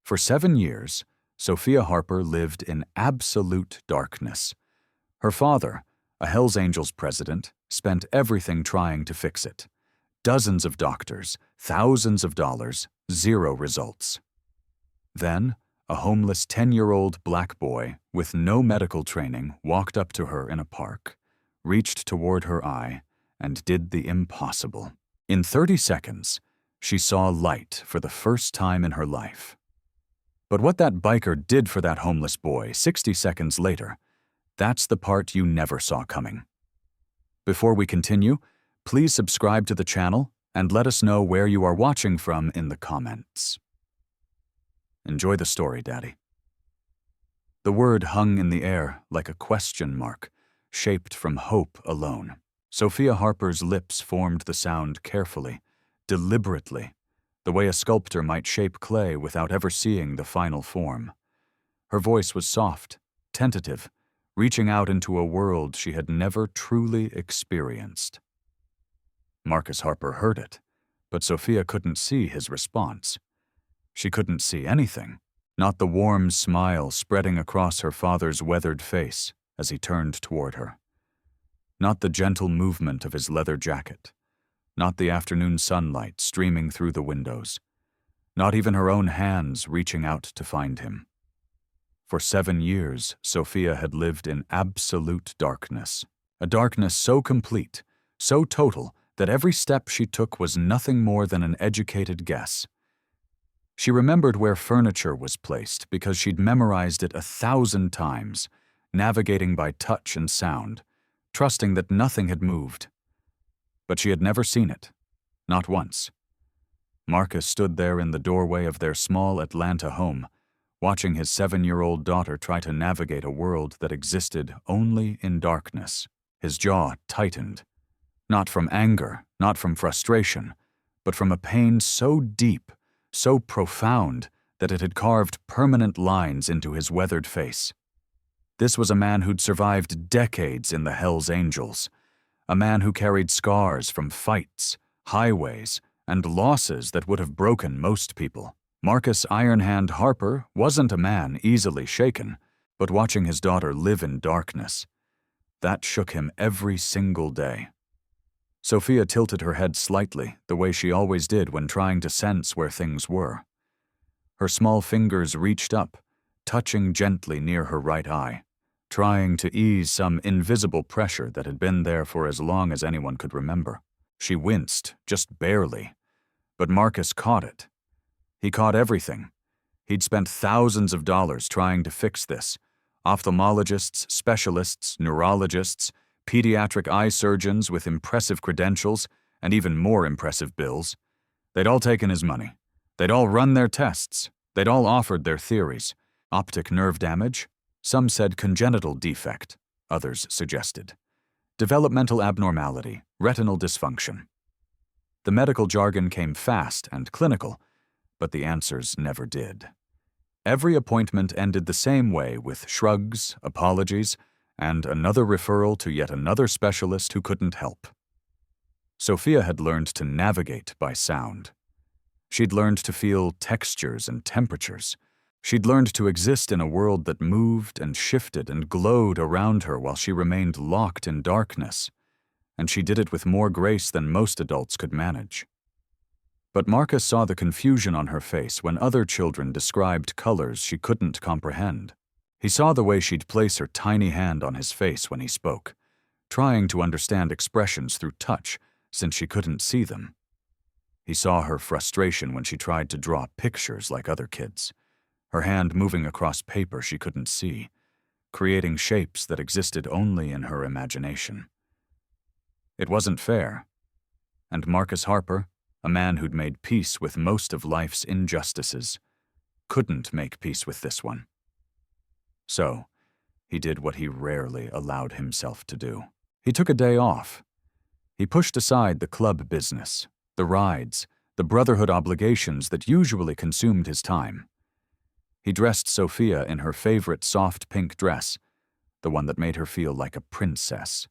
For 7 years, Sophia Harper lived in absolute darkness. Her father, a Hells Angels president, spent everything trying to fix it. Dozens of doctors, thousands of dollars, zero results. Then, a homeless 10-year-old black boy with no medical training walked up to her in a park, reached toward her eye, and did the impossible. In 30 seconds, she saw light for the first time in her life. But what that biker did for that homeless boy 60 seconds later, that's the part you never saw coming. Before we continue, please subscribe to the channel and let us know where you are watching from in the comments. Enjoy the story, Daddy. The word hung in the air like a question mark, shaped from hope alone. Sophia Harper's lips formed the sound carefully, deliberately, the way a sculptor might shape clay without ever seeing the final form. Her voice was soft, tentative, reaching out into a world she had never truly experienced. Marcus Harper heard it, but Sophia couldn't see his response. She couldn't see anything, not the warm smile spreading across her father's weathered face as he turned toward her. Not the gentle movement of his leather jacket, not the afternoon sunlight streaming through the windows, not even her own hands reaching out to find him. For 7 years, Sophia had lived in absolute darkness, a darkness so complete, so total, that every step she took was nothing more than an educated guess. She remembered where furniture was placed because she'd memorized it 1,000 times, navigating by touch and sound, trusting that nothing had moved. But she had never seen it, not once. Marcus stood there in the doorway of their small Atlanta home, watching his 7-year-old daughter try to navigate a world that existed only in darkness. His jaw tightened, not from anger, not from frustration, but from a pain so deep, so profound, that it had carved permanent lines into his weathered face. This was a man who'd survived decades in the Hells Angels, a man who carried scars from fights, highways, and losses that would have broken most people. Marcus Ironhand Harper wasn't a man easily shaken, but watching his daughter live in darkness, that shook him every single day. Sophia tilted her head slightly, the way she always did when trying to sense where things were. Her small fingers reached up, touching gently near her right eye, trying to ease some invisible pressure that had been there for as long as anyone could remember. She winced, just barely, but Marcus caught it. He caught everything. He'd spent thousands of dollars trying to fix this. Ophthalmologists, specialists, neurologists, pediatric eye surgeons with impressive credentials and even more impressive bills. They'd all taken his money. They'd all run their tests. They'd all offered their theories. Optic nerve damage. Some said congenital defect. Others suggested developmental abnormality, retinal dysfunction. The medical jargon came fast and clinical, but the answers never did. Every appointment ended the same way, with shrugs, apologies, and another referral to yet another specialist who couldn't help. Sophia had learned to navigate by sound. She'd learned to feel textures and temperatures. She'd learned to exist in a world that moved and shifted and glowed around her while she remained locked in darkness, and she did it with more grace than most adults could manage. But Marcus saw the confusion on her face when other children described colors she couldn't comprehend. He saw the way she'd place her tiny hand on his face when he spoke, trying to understand expressions through touch since she couldn't see them. He saw her frustration when she tried to draw pictures like other kids, her hand moving across paper she couldn't see, creating shapes that existed only in her imagination. It wasn't fair, and Marcus Harper, a man who'd made peace with most of life's injustices, couldn't make peace with this one. So, he did what he rarely allowed himself to do. He took a day off. He pushed aside the club business, the rides, the brotherhood obligations that usually consumed his time. He dressed Sophia in her favorite soft pink dress, the one that made her feel like a princess,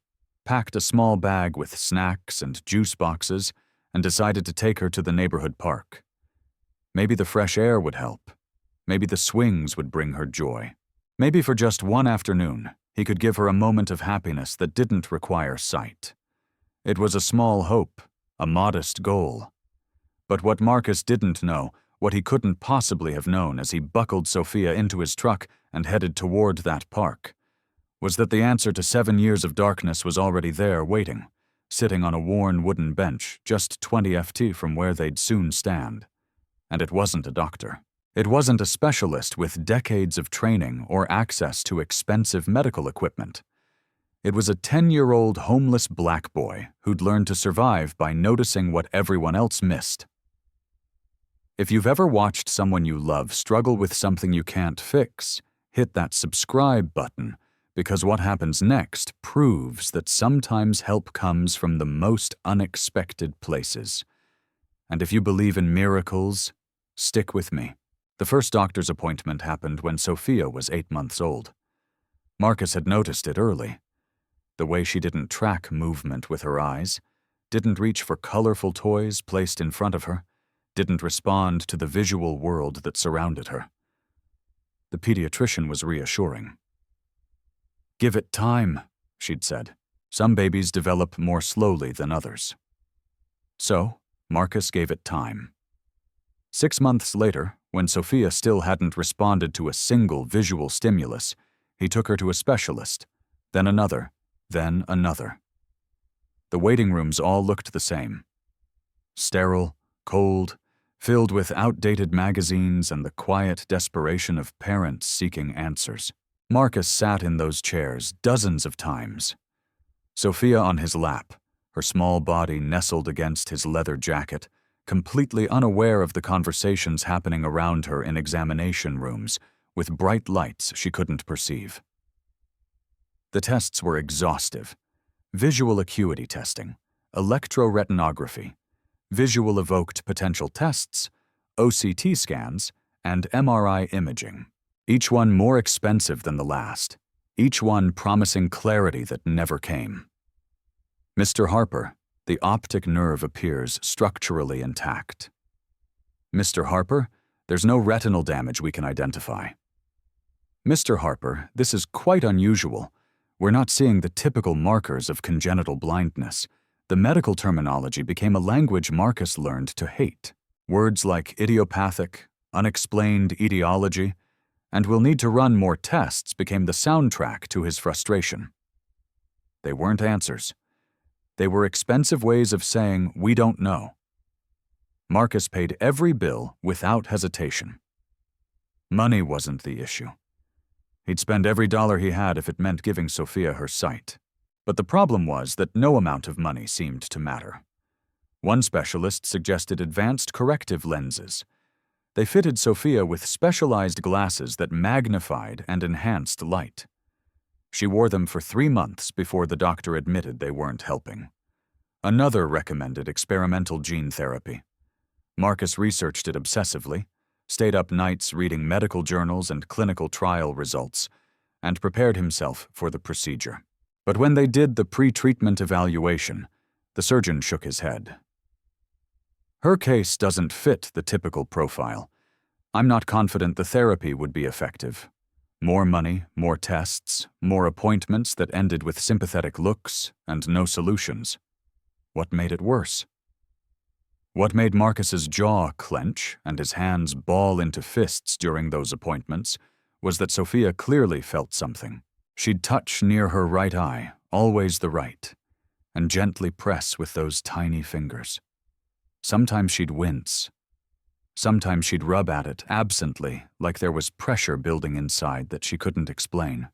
packed a small bag with snacks and juice boxes, and decided to take her to the neighborhood park. Maybe the fresh air would help. Maybe the swings would bring her joy. Maybe for just one afternoon, he could give her a moment of happiness that didn't require sight. It was a small hope, a modest goal. But what Marcus didn't know, what he couldn't possibly have known as he buckled Sophia into his truck and headed toward that park, was that the answer to 7 years of darkness was already there waiting, sitting on a worn wooden bench just 20 ft from where they'd soon stand. And it wasn't a doctor. It wasn't a specialist with decades of training or access to expensive medical equipment. It was a 10-year-old homeless black boy who'd learned to survive by noticing what everyone else missed. If you've ever watched someone you love struggle with something you can't fix, hit that subscribe button, because what happens next proves that sometimes help comes from the most unexpected places. And if you believe in miracles, stick with me. The first doctor's appointment happened when Sophia was 8 months old. Marcus had noticed it early. The way she didn't track movement with her eyes, didn't reach for colorful toys placed in front of her, didn't respond to the visual world that surrounded her. The pediatrician was reassuring. "Give it time," she'd said. "Some babies develop more slowly than others." So, Marcus gave it time. 6 months later, when Sophia still hadn't responded to a single visual stimulus, he took her to a specialist, then another, then another. The waiting rooms all looked the same. Sterile, cold, filled with outdated magazines and the quiet desperation of parents seeking answers. Marcus sat in those chairs dozens of times. Sophia on his lap, her small body nestled against his leather jacket, completely unaware of the conversations happening around her in examination rooms, with bright lights she couldn't perceive. The tests were exhaustive. Visual acuity testing, electroretinography, visual evoked potential tests, OCT scans, and MRI imaging. Each one more expensive than the last, each one promising clarity that never came. Mr. Harper, the optic nerve appears structurally intact. Mr. Harper, there's no retinal damage we can identify. Mr. Harper, this is quite unusual. We're not seeing the typical markers of congenital blindness. The medical terminology became a language Marcus learned to hate. Words like idiopathic, unexplained etiology, and "we'll need to run more tests" became the soundtrack to his frustration. They weren't answers. They were expensive ways of saying, "we don't know." Marcus paid every bill without hesitation. Money wasn't the issue. He'd spend every dollar he had if it meant giving Sophia her sight. But the problem was that no amount of money seemed to matter. One specialist suggested advanced corrective lenses. They fitted Sophia with specialized glasses that magnified and enhanced light. She wore them for 3 months before the doctor admitted they weren't helping. Another recommended experimental gene therapy. Marcus researched it obsessively, stayed up nights reading medical journals and clinical trial results, and prepared himself for the procedure. But when they did the pre-treatment evaluation, the surgeon shook his head. "Her case doesn't fit the typical profile. I'm not confident the therapy would be effective. More money, more tests, more appointments that ended with sympathetic looks, and no solutions. What made it worse? What made Marcus's jaw clench and his hands ball into fists during those appointments was that Sophia clearly felt something. She'd touch near her right eye, always the right, and gently press with those tiny fingers. Sometimes she'd wince. Sometimes she'd rub at it absently, like there was pressure building inside that she couldn't explain.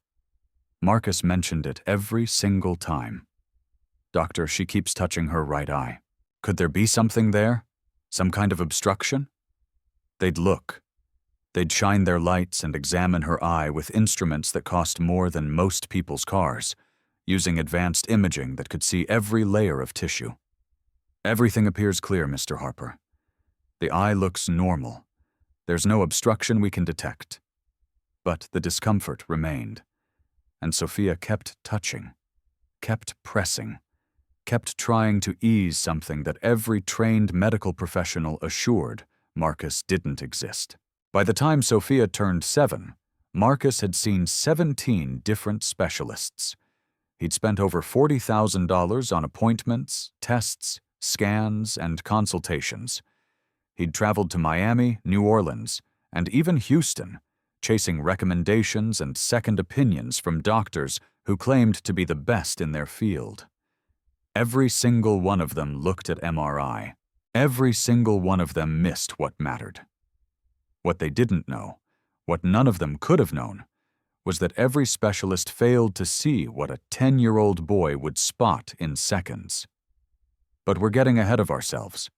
Marcus mentioned it every single time. "Doctor, she keeps touching her right eye. Could there be something there? Some kind of obstruction?" They'd look. They'd shine their lights and examine her eye with instruments that cost more than most people's cars, using advanced imaging that could see every layer of tissue. "Everything appears clear, Mr. Harper. The eye looks normal. There's no obstruction we can detect." But the discomfort remained, and Sophia kept touching, kept pressing, kept trying to ease something that every trained medical professional assured Marcus didn't exist. By the time Sophia turned 7, Marcus had seen 17 different specialists. He'd spent over $40,000 on appointments, tests, scans, and consultations. He'd traveled to Miami, New Orleans, and even Houston, chasing recommendations and second opinions from doctors who claimed to be the best in their field. Every single one of them looked at MRI. Every single one of them missed what mattered. What they didn't know, what none of them could have known, was that every specialist failed to see what a 10-year-old boy would spot in seconds. But we're getting ahead of ourselves.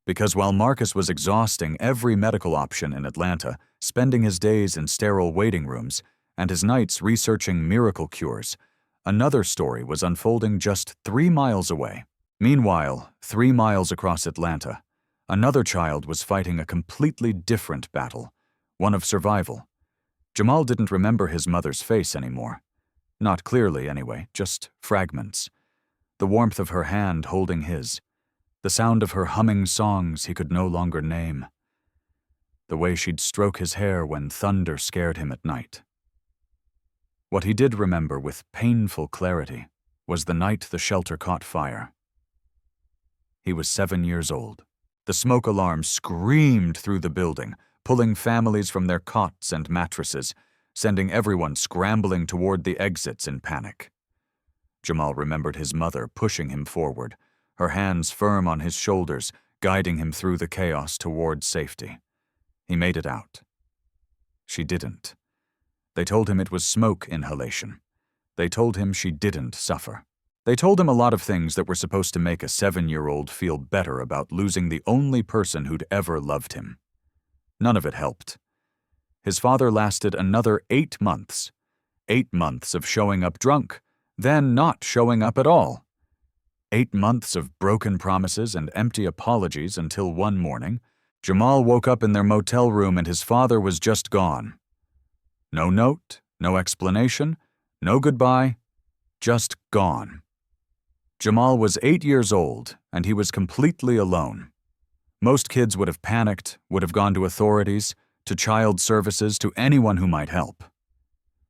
Because while Marcus was exhausting every medical option in Atlanta, spending his days in sterile waiting rooms, and his nights researching miracle cures, another story was unfolding just 3 miles away. Meanwhile, 3 miles across Atlanta, another child was fighting a completely different battle, one of survival. Jamal didn't remember his mother's face anymore. Not clearly, anyway, just fragments. The warmth of her hand holding his. The sound of her humming songs he could no longer name. The way she'd stroke his hair when thunder scared him at night. What he did remember with painful clarity was the night the shelter caught fire. He was 7 years old. The smoke alarm screamed through the building, pulling families from their cots and mattresses, sending everyone scrambling toward the exits in panic. Jamal remembered his mother pushing him forward, her hands firm on his shoulders, guiding him through the chaos toward safety. He made it out. She didn't. They told him it was smoke inhalation. They told him she didn't suffer. They told him a lot of things that were supposed to make a 7-year-old feel better about losing the only person who'd ever loved him. None of it helped. His father lasted another 8 months. 8 months of showing up drunk, then not showing up at all. 8 months of broken promises and empty apologies until one morning, Jamal woke up in their motel room and his father was just gone. No note, no explanation, no goodbye, just gone. Jamal was 8 years old and he was completely alone. Most kids would have panicked, would have gone to authorities, to child services, to anyone who might help.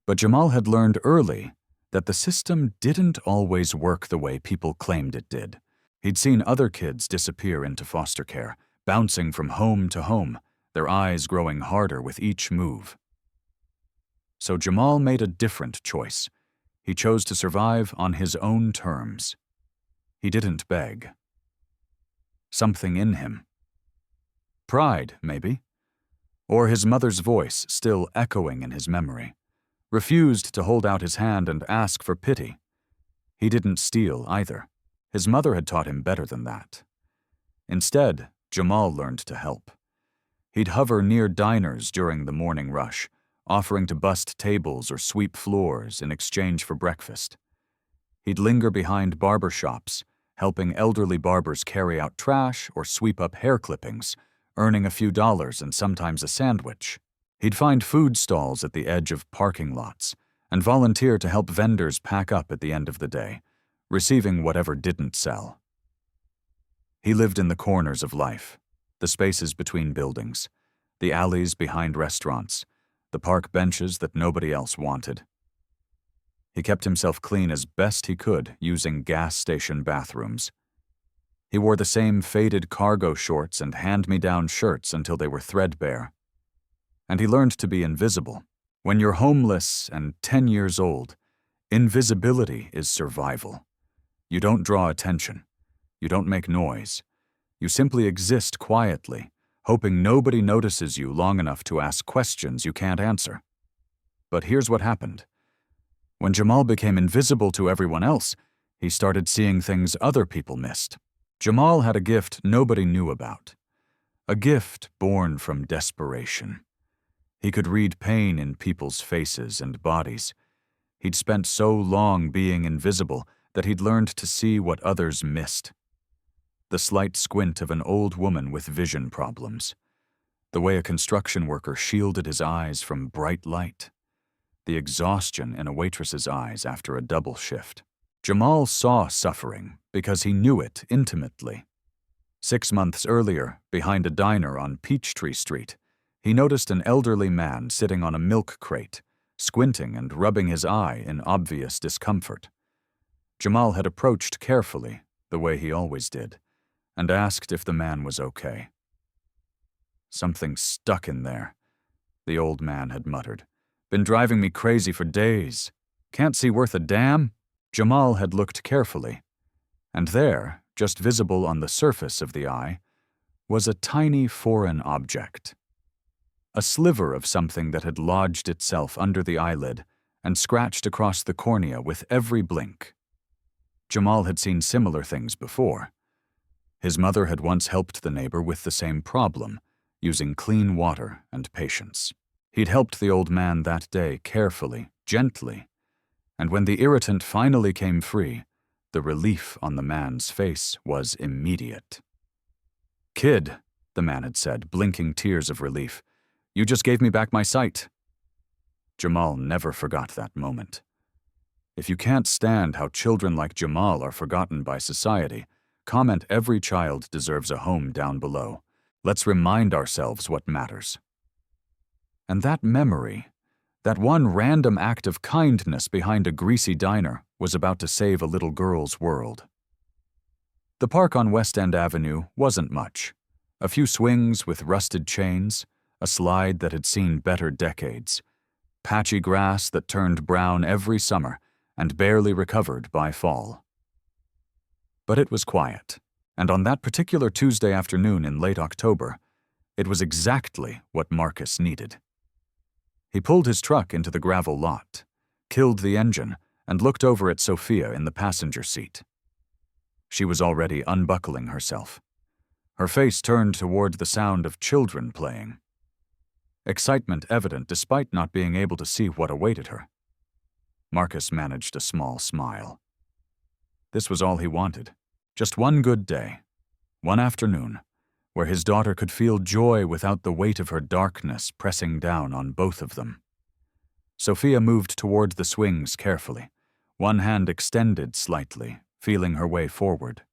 But Jamal had learned early that the system didn't always work the way people claimed it did. He'd seen other kids disappear into foster care, bouncing from home to home, their eyes growing harder with each move. So Jamal made a different choice. He chose to survive on his own terms. He didn't beg. Something in him. Pride, maybe. Or his mother's voice still echoing in his memory. Refused to hold out his hand and ask for pity. He didn't steal either. His mother had taught him better than that. Instead, Jamal learned to help. He'd hover near diners during the morning rush, offering to bust tables or sweep floors in exchange for breakfast. He'd linger behind barber shops, helping elderly barbers carry out trash or sweep up hair clippings, earning a few dollars and sometimes a sandwich. He'd find food stalls at the edge of parking lots and volunteer to help vendors pack up at the end of the day, receiving whatever didn't sell. He lived in the corners of life, the spaces between buildings, the alleys behind restaurants, the park benches that nobody else wanted. He kept himself clean as best he could using gas station bathrooms. He wore the same faded cargo shorts and hand-me-down shirts until they were threadbare. And he learned to be invisible. When you're homeless and 10 years old, invisibility is survival. You don't draw attention. You don't make noise. You simply exist quietly, hoping nobody notices you long enough to ask questions you can't answer. But here's what happened. When Jamal became invisible to everyone else, he started seeing things other people missed. Jamal had a gift nobody knew about. A gift born from desperation. He could read pain in people's faces and bodies. He'd spent so long being invisible that he'd learned to see what others missed. The slight squint of an old woman with vision problems. The way a construction worker shielded his eyes from bright light. The exhaustion in a waitress's eyes after a double shift. Jamal saw suffering because he knew it intimately. 6 months earlier, behind a diner on Peachtree Street, He noticed an elderly man sitting on a milk crate, squinting and rubbing his eye in obvious discomfort. Jamal had approached carefully, the way he always did, and asked if the man was okay. "Something stuck in there," the old man had muttered. "Been driving me crazy for days. Can't see worth a damn?" Jamal had looked carefully, and there, just visible on the surface of the eye, was a tiny foreign object. A sliver of something that had lodged itself under the eyelid and scratched across the cornea with every blink. Jamal had seen similar things before. His mother had once helped the neighbor with the same problem, using clean water and patience. He'd helped the old man that day carefully, gently, and when the irritant finally came free, the relief on the man's face was immediate. "Kid," the man had said, blinking tears of relief, "you just gave me back my sight." Jamal never forgot that moment. If you can't stand how children like Jamal are forgotten by society, comment "Every child deserves a home" down below. Let's remind ourselves what matters. And that memory, that one random act of kindness behind a greasy diner, was about to save a little girl's world. The park on West End Avenue wasn't much. A few swings with rusted chains, a slide that had seen better decades, patchy grass that turned brown every summer and barely recovered by fall. But it was quiet, and on that particular Tuesday afternoon in late October, it was exactly what Marcus needed. He pulled his truck into the gravel lot, killed the engine, and looked over at Sophia in the passenger seat. She was already unbuckling herself, her face turned toward the sound of children playing. Excitement evident despite not being able to see what awaited her. Marcus managed a small smile. This was all he wanted. Just one good day, one afternoon, where his daughter could feel joy without the weight of her darkness pressing down on both of them. Sophia moved toward the swings carefully, one hand extended slightly, feeling her way forward.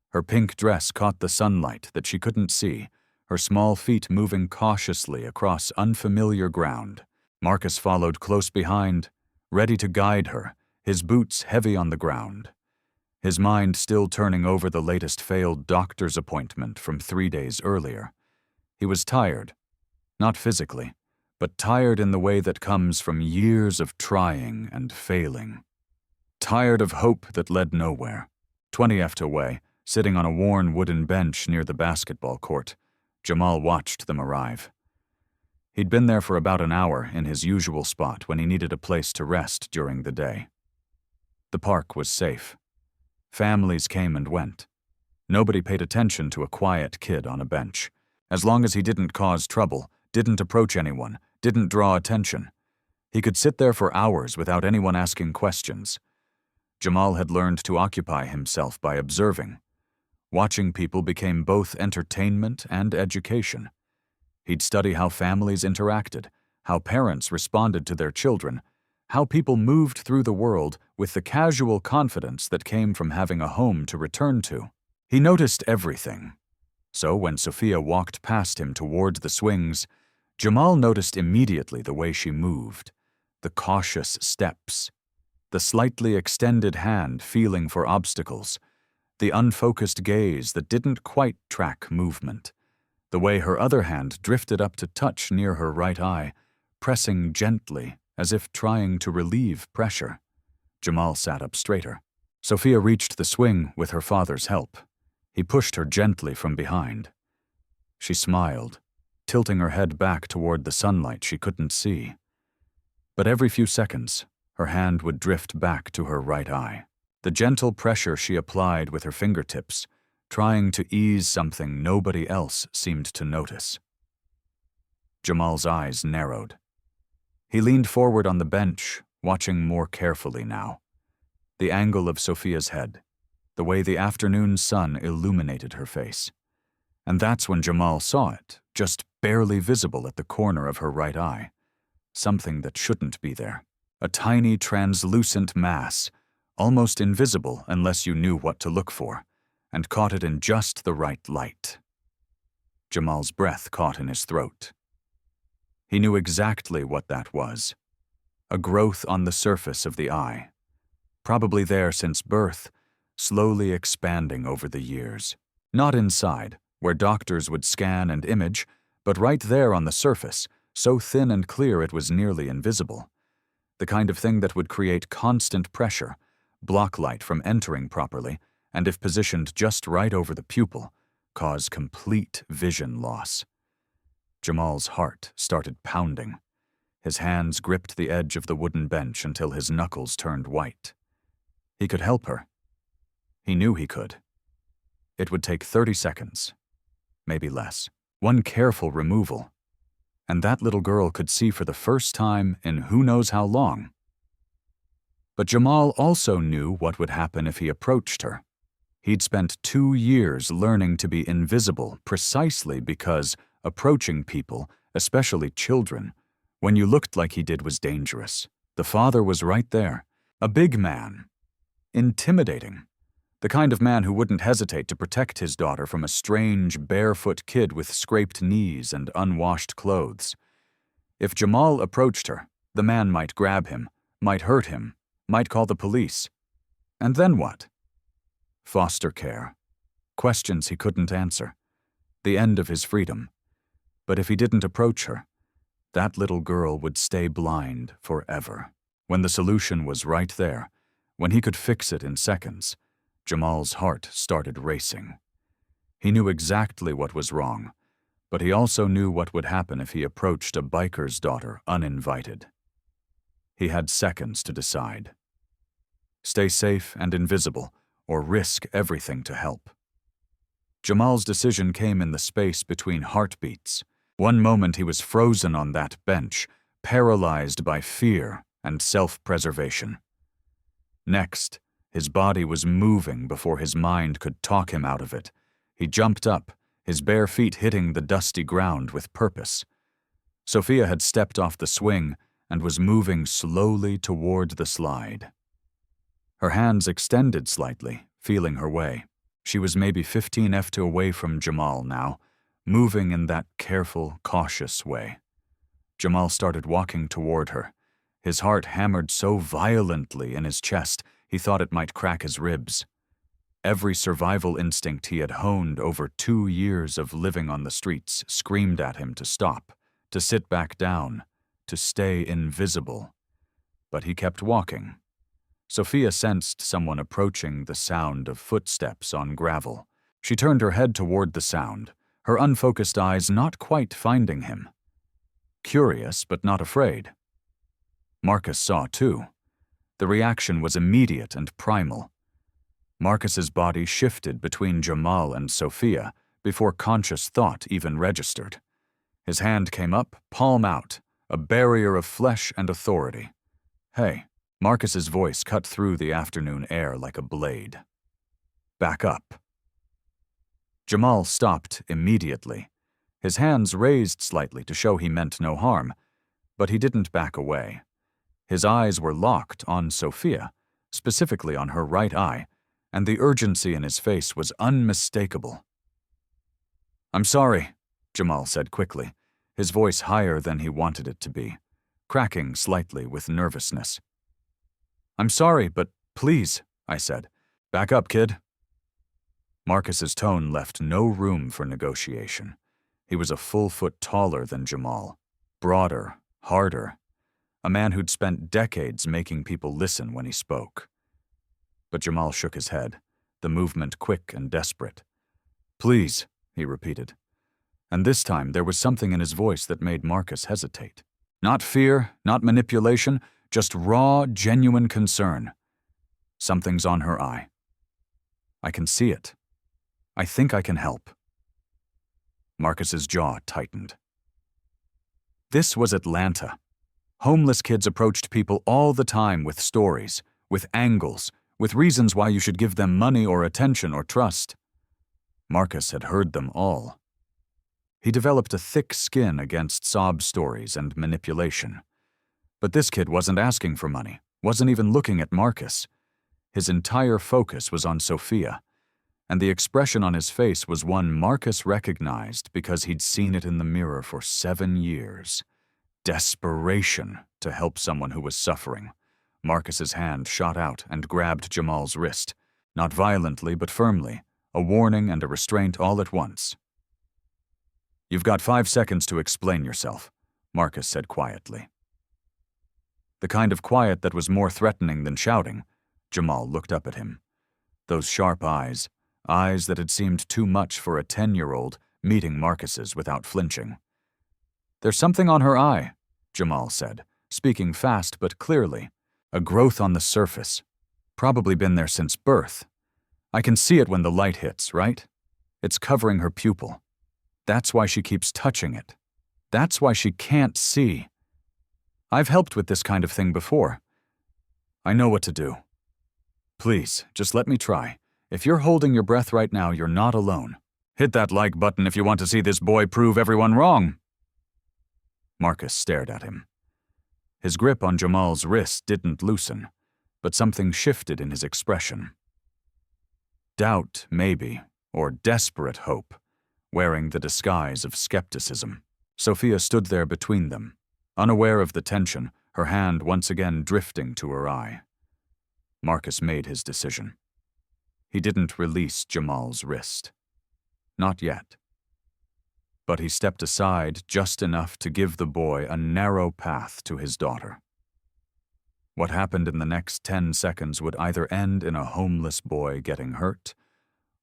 Her pink dress caught the sunlight that she couldn't see, her small feet moving cautiously across unfamiliar ground. Marcus followed close behind, ready to guide her, his boots heavy on the ground. His mind still turning over the latest failed doctor's appointment from 3 days earlier. He was tired, not physically, but tired in the way that comes from years of trying and failing. Tired of hope that led nowhere. 20th away, sitting on a worn wooden bench near the basketball court, Jamal watched them arrive. He'd been there for about an hour in his usual spot when he needed a place to rest during the day. The park was safe. Families came and went. Nobody paid attention to a quiet kid on a bench. As long as he didn't cause trouble, didn't approach anyone, didn't draw attention, he could sit there for hours without anyone asking questions. Jamal had learned to occupy himself by observing. Watching people became both entertainment and education. He'd study how families interacted, how parents responded to their children, how people moved through the world with the casual confidence that came from having a home to return to. He noticed everything. So when Sophia walked past him toward the swings, Jamal noticed immediately the way she moved, the cautious steps, the slightly extended hand feeling for obstacles, the unfocused gaze that didn't quite track movement, the way her other hand drifted up to touch near her right eye, pressing gently as if trying to relieve pressure. Jamal sat up straighter. Sophia reached the swing with her father's help. He pushed her gently from behind. She smiled, tilting her head back toward the sunlight she couldn't see. But every few seconds, her hand would drift back to her right eye. The gentle pressure she applied with her fingertips, trying to ease something nobody else seemed to notice. Jamal's eyes narrowed. He leaned forward on the bench, watching more carefully now. The angle of Sophia's head, the way the afternoon sun illuminated her face. And that's when Jamal saw it, just barely visible at the corner of her right eye. Something that shouldn't be there. A tiny translucent mass, almost invisible unless you knew what to look for, and caught it in just the right light. Jamal's breath caught in his throat. He knew exactly what that was. A growth on the surface of the eye. Probably there since birth, slowly expanding over the years. Not inside, where doctors would scan and image, but right there on the surface, so thin and clear it was nearly invisible. The kind of thing that would create constant pressure, block light from entering properly, and if positioned just right over the pupil, cause complete vision loss. Jamal's heart started pounding. His hands gripped the edge of the wooden bench until his knuckles turned white. He could help her. He knew he could. It would take 30 seconds, maybe less. One careful removal, and that little girl could see for the first time in who knows how long. But Jamal also knew what would happen if he approached her. He'd spent 2 years learning to be invisible precisely because approaching people, especially children, when you looked like he did was dangerous. The father was right there, a big man, intimidating, the kind of man who wouldn't hesitate to protect his daughter from a strange, barefoot kid with scraped knees and unwashed clothes. If Jamal approached her, the man might grab him, might hurt him, might call the police. And then what? Foster care. Questions he couldn't answer. The end of his freedom. But if he didn't approach her, that little girl would stay blind forever. When the solution was right there, when he could fix it in seconds, Jamal's heart started racing. He knew exactly what was wrong, but he also knew what would happen if he approached a biker's daughter uninvited. He had seconds to decide. Stay safe and invisible, or risk everything to help. Jamal's decision came in the space between heartbeats. One moment he was frozen on that bench, paralyzed by fear and self-preservation. Next, his body was moving before his mind could talk him out of it. He jumped up, his bare feet hitting the dusty ground with purpose. Sophia had stepped off the swing and was moving slowly toward the slide. Her hands extended slightly, feeling her way. She was maybe 15 feet away from Jamal now, moving in that careful, cautious way. Jamal started walking toward her. His heart hammered so violently in his chest, he thought it might crack his ribs. Every survival instinct he had honed over 2 years of living on the streets screamed at him to stop, to sit back down, to stay invisible. But he kept walking. Sophia sensed someone approaching the sound of footsteps on gravel. She turned her head toward the sound, her unfocused eyes not quite finding him. Curious, but not afraid. Marcus saw too. The reaction was immediate and primal. Marcus's body shifted between Jamal and Sophia before conscious thought even registered. His hand came up, palm out, a barrier of flesh and authority. "Hey," Marcus's voice cut through the afternoon air like a blade. "Back up." Jamal stopped immediately. His hands raised slightly to show he meant no harm, but he didn't back away. His eyes were locked on Sophia, specifically on her right eye, and the urgency in his face was unmistakable. "I'm sorry," Jamal said quickly, his voice higher than he wanted it to be, cracking slightly with nervousness. "I'm sorry, but please," I said. "Back up, kid." Marcus's tone left no room for negotiation. He was a full foot taller than Jamal, broader, harder, a man who'd spent decades making people listen when he spoke. But Jamal shook his head, the movement quick and desperate. "Please," he repeated. And this time there was something in his voice that made Marcus hesitate. Not fear, not manipulation, just raw, genuine concern. "Something's on her eye. I can see it. I think I can help." Marcus's jaw tightened. This was Atlanta. Homeless kids approached people all the time with stories, with angles, with reasons why you should give them money or attention or trust. Marcus had heard them all. He developed a thick skin against sob stories and manipulation. But this kid wasn't asking for money, wasn't even looking at Marcus. His entire focus was on Sophia, and the expression on his face was one Marcus recognized because he'd seen it in the mirror for 7 years. desperation to help someone who was suffering. Marcus's hand shot out and grabbed Jamal's wrist, not violently but firmly, a warning and a restraint all at once. "You've got 5 seconds to explain yourself," Marcus said quietly. The kind of quiet that was more threatening than shouting. Jamal looked up at him. Those sharp eyes that had seemed too much for a 10-year-old, meeting Marcus's without flinching. "There's something on her eye," Jamal said, speaking fast but clearly. "A growth on the surface. Probably been there since birth. I can see it when the light hits, right? It's covering her pupil. That's why she keeps touching it. That's why she can't see. I've helped with this kind of thing before. I know what to do. Please, just let me try. If you're holding your breath right now, you're not alone. Hit that like button if you want to see this boy prove everyone wrong." Marcus stared at him. His grip on Jamal's wrist didn't loosen, but something shifted in his expression. Doubt, maybe, or desperate hope, wearing the disguise of skepticism. Sophia stood there between them, unaware of the tension, her hand once again drifting to her eye. Marcus made his decision. He didn't release Jamal's wrist. Not yet. But he stepped aside just enough to give the boy a narrow path to his daughter. What happened in the next 10 seconds would either end in a homeless boy getting hurt,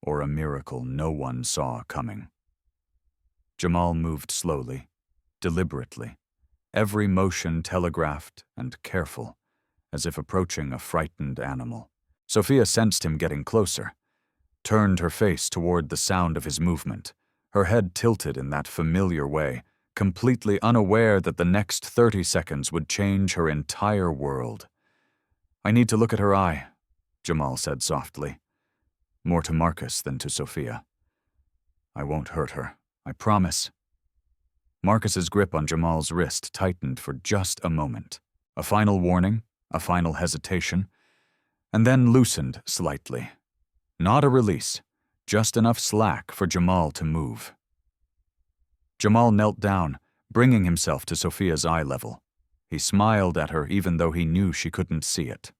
or a miracle no one saw coming. Jamal moved slowly, deliberately, every motion telegraphed and careful, as if approaching a frightened animal. Sophia sensed him getting closer, turned her face toward the sound of his movement, her head tilted in that familiar way, completely unaware that the next 30 seconds would change her entire world. "I need to look at her eye," Jamal said softly, more to Marcus than to Sophia. "I won't hurt her, I promise." Marcus's grip on Jamal's wrist tightened for just a moment. A final warning, a final hesitation, and then loosened slightly. Not a release, just enough slack for Jamal to move. Jamal knelt down, bringing himself to Sophia's eye level. He smiled at her even though he knew she couldn't see it.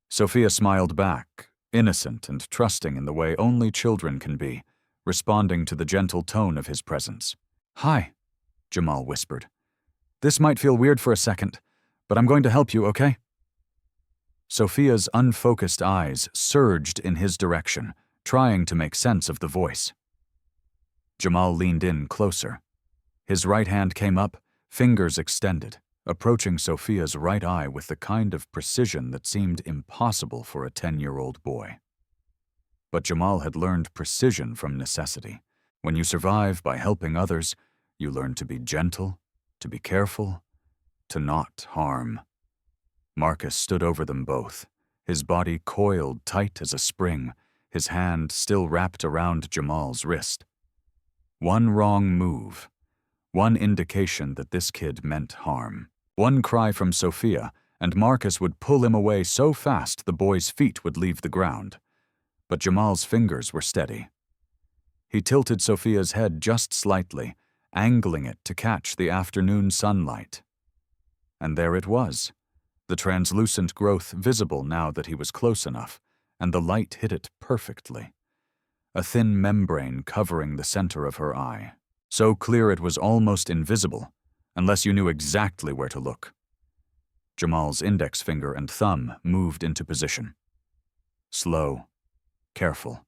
Sophia smiled back, innocent and trusting in the way only children can be, responding to the gentle tone of his presence. "Hi," Jamal whispered. "This might feel weird for a second, but I'm going to help you, okay?" Sophia's unfocused eyes surged in his direction, trying to make sense of the voice. Jamal leaned in closer. His right hand came up, fingers extended, approaching Sophia's right eye with the kind of precision that seemed impossible for a 10-year-old boy. But Jamal had learned precision from necessity. When you survive by helping others, you learn to be gentle, to be careful, to not harm. Marcus stood over them both, his body coiled tight as a spring, his hand still wrapped around Jamal's wrist. One wrong move, one indication that this kid meant harm. One cry from Sophia, and Marcus would pull him away so fast the boy's feet would leave the ground. But Jamal's fingers were steady. He tilted Sophia's head just slightly, angling it to catch the afternoon sunlight. And there it was, the translucent growth visible now that he was close enough, and the light hit it perfectly. A thin membrane covering the center of her eye, so clear it was almost invisible, unless you knew exactly where to look. Jamal's index finger and thumb moved into position. Slow, careful.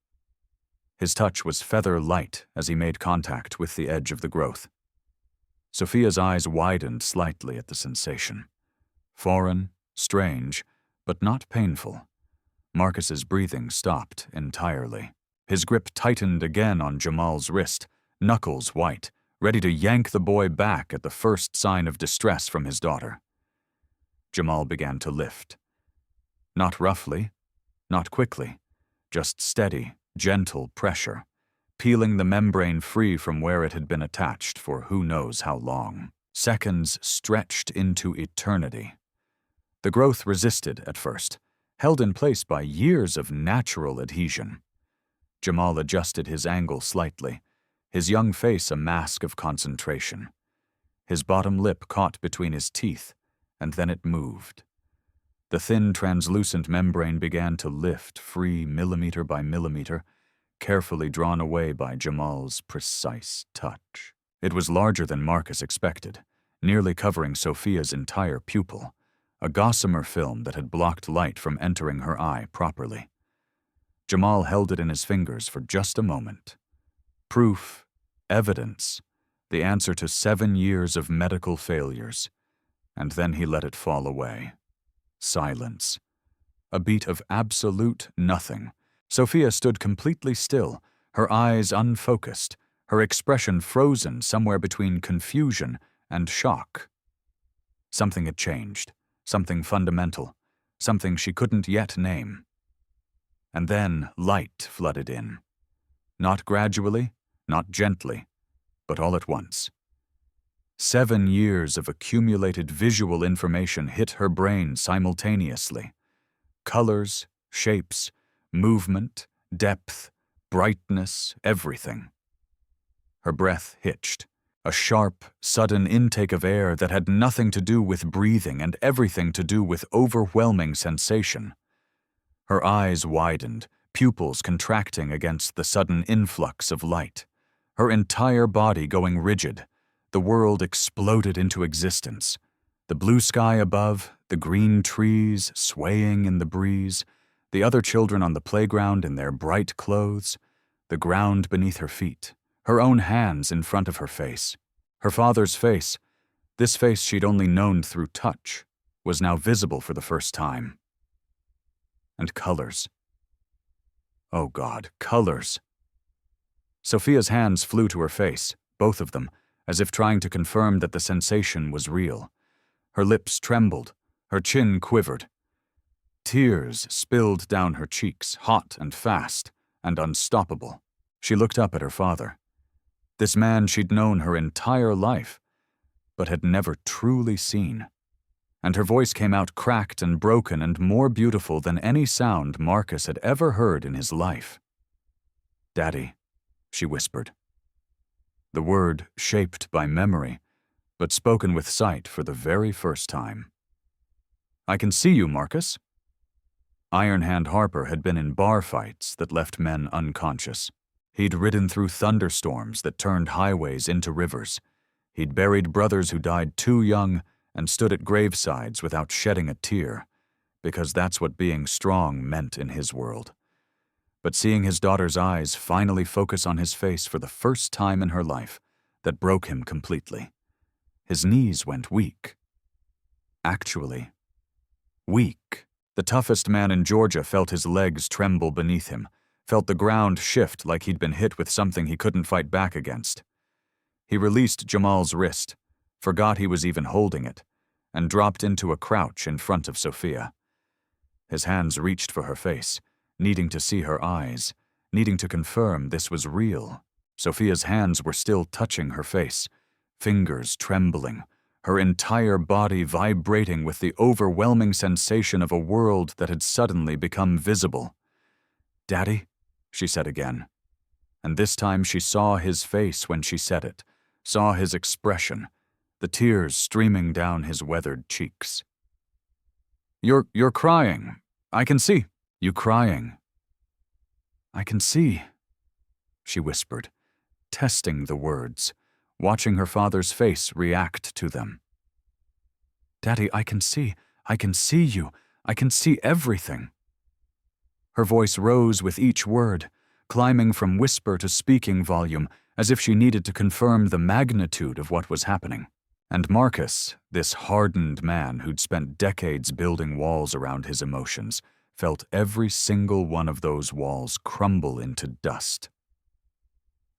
His touch was feather light as he made contact with the edge of the growth. Sophia's eyes widened slightly at the sensation. Foreign, strange, but not painful. Marcus's breathing stopped entirely. His grip tightened again on Jamal's wrist, knuckles white, ready to yank the boy back at the first sign of distress from his daughter. Jamal began to lift. Not roughly, not quickly, just steady, gentle pressure, peeling the membrane free from where it had been attached for who knows how long. Seconds stretched into eternity. The growth resisted at first, held in place by years of natural adhesion. Jamal adjusted his angle slightly, his young face a mask of concentration. His bottom lip caught between his teeth, and then it moved. The thin, translucent membrane began to lift free millimeter by millimeter, carefully drawn away by Jamal's precise touch. It was larger than Marcus expected, nearly covering Sophia's entire pupil, a gossamer film that had blocked light from entering her eye properly. Jamal held it in his fingers for just a moment. Proof, evidence, the answer to 7 years of medical failures. And then he let it fall away. Silence. A beat of absolute nothing. Sophia stood completely still, her eyes unfocused, her expression frozen somewhere between confusion and shock. Something had changed, something fundamental, something she couldn't yet name. And then light flooded in. Not gradually, not gently, but all at once. 7 years of accumulated visual information hit her brain simultaneously. Colors, shapes, movement, depth, brightness, everything. Her breath hitched, a sharp, sudden intake of air that had nothing to do with breathing and everything to do with overwhelming sensation. Her eyes widened, pupils contracting against the sudden influx of light. Her entire body going rigid. The world exploded into existence. The blue sky above, the green trees swaying in the breeze, the other children on the playground in their bright clothes, the ground beneath her feet, her own hands in front of her face. Her father's face, this face she'd only known through touch, was now visible for the first time. And colors. Oh God, colors. Sophia's hands flew to her face, both of them, as if trying to confirm that the sensation was real. Her lips trembled, her chin quivered. Tears spilled down her cheeks, hot and fast, and unstoppable. She looked up at her father. This man she'd known her entire life, but had never truly seen. And her voice came out cracked and broken and more beautiful than any sound Marcus had ever heard in his life. "Daddy," she whispered. The word shaped by memory, but spoken with sight for the very first time. "I can see you, Marcus." Iron Hand Harper had been in bar fights that left men unconscious. He'd ridden through thunderstorms that turned highways into rivers. He'd buried brothers who died too young and stood at gravesides without shedding a tear, because that's what being strong meant in his world. But seeing his daughter's eyes finally focus on his face for the first time in her life, that broke him completely. His knees went weak. Actually, weak. The toughest man in Georgia felt his legs tremble beneath him, felt the ground shift like he'd been hit with something he couldn't fight back against. He released Jamal's wrist, forgot he was even holding it, and dropped into a crouch in front of Sophia. His hands reached for her face, needing to see her eyes, needing to confirm this was real. Sophia's hands were still touching her face, fingers trembling, her entire body vibrating with the overwhelming sensation of a world that had suddenly become visible. "Daddy," she said again. And this time she saw his face when she said it, saw his expression, the tears streaming down his weathered cheeks. You're crying. I can see you crying." "I can see," she whispered, testing the words, watching her father's face react to them. "Daddy, I can see you, I can see everything." Her voice rose with each word, climbing from whisper to speaking volume, as if she needed to confirm the magnitude of what was happening. And Marcus, this hardened man who'd spent decades building walls around his emotions, felt every single one of those walls crumble into dust.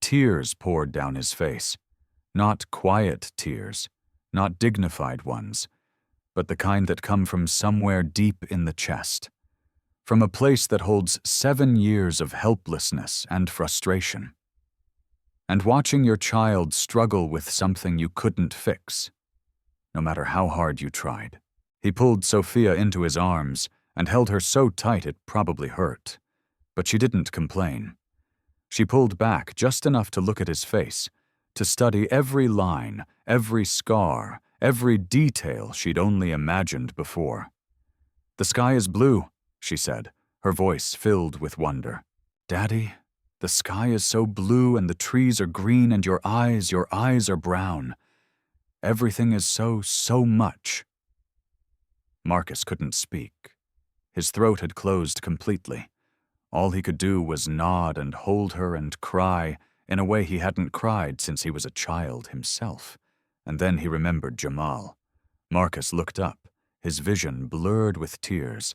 Tears poured down his face, not quiet tears, not dignified ones, but the kind that come from somewhere deep in the chest, from a place that holds 7 years of helplessness and frustration. And watching your child struggle with something you couldn't fix, no matter how hard you tried. He pulled Sophia into his arms and held her so tight it probably hurt, but she didn't complain. She pulled back just enough to look at his face, to study every line, every scar, every detail she'd only imagined before. "The sky is blue," she said, her voice filled with wonder. "Daddy, the sky is so blue and the trees are green and your eyes are brown. Everything is so much." Marcus couldn't speak. His throat had closed completely. All he could do was nod and hold her and cry in a way he hadn't cried since he was a child himself. And then he remembered Jamal. Marcus looked up, his vision blurred with tears,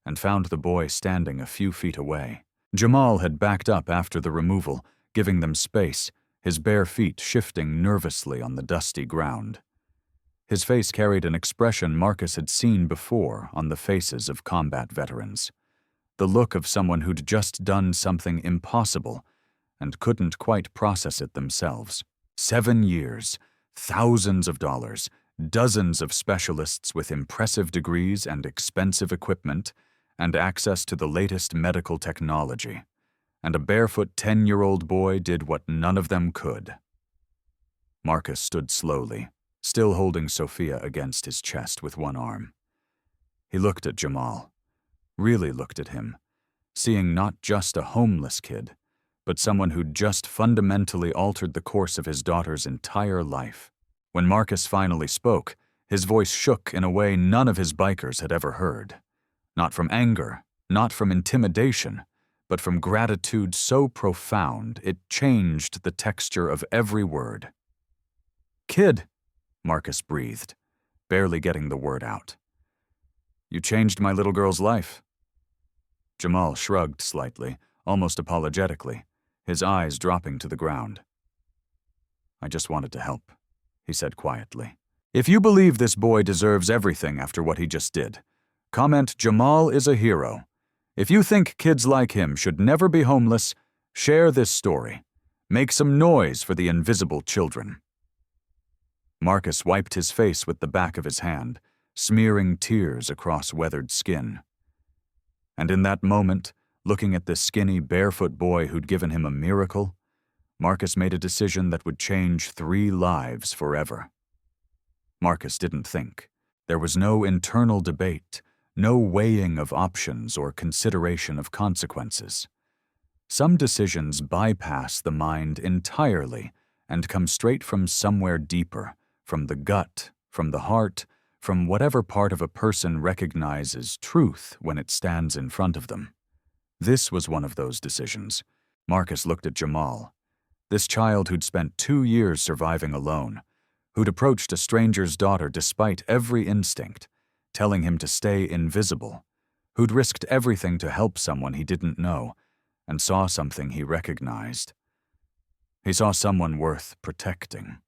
and found the boy standing a few feet away. Jamal had backed up after the removal, giving them space, his bare feet shifting nervously on the dusty ground. His face carried an expression Marcus had seen before on the faces of combat veterans. The look of someone who'd just done something impossible and couldn't quite process it themselves. 7 years, thousands of dollars, dozens of specialists with impressive degrees and expensive equipment, and access to the latest medical technology. And a barefoot 10-year-old boy did what none of them could. Marcus stood slowly, still holding Sophia against his chest with one arm. He looked at Jamal, really looked at him, seeing not just a homeless kid, but someone who'd just fundamentally altered the course of his daughter's entire life. When Marcus finally spoke, his voice shook in a way none of his bikers had ever heard. Not from anger, not from intimidation, but from gratitude so profound it changed the texture of every word. "Kid," Marcus breathed, barely getting the word out. "You changed my little girl's life." Jamal shrugged slightly, almost apologetically, his eyes dropping to the ground. "I just wanted to help," he said quietly. "If you believe this boy deserves everything after what he just did, comment Jamal is a hero. If you think kids like him should never be homeless, share this story. Make some noise for the invisible children." Marcus wiped his face with the back of his hand, smearing tears across weathered skin. And in that moment, looking at this skinny, barefoot boy who'd given him a miracle, Marcus made a decision that would change 3 lives forever. Marcus didn't think. There was no internal debate, no weighing of options or consideration of consequences. Some decisions bypass the mind entirely and come straight from somewhere deeper, from the gut, from the heart, from whatever part of a person recognizes truth when it stands in front of them. This was one of those decisions. Marcus looked at Jamal, this child who'd spent 2 years surviving alone, who'd approached a stranger's daughter despite every instinct, telling him to stay invisible, who'd risked everything to help someone he didn't know, and saw something he recognized. He saw someone worth protecting.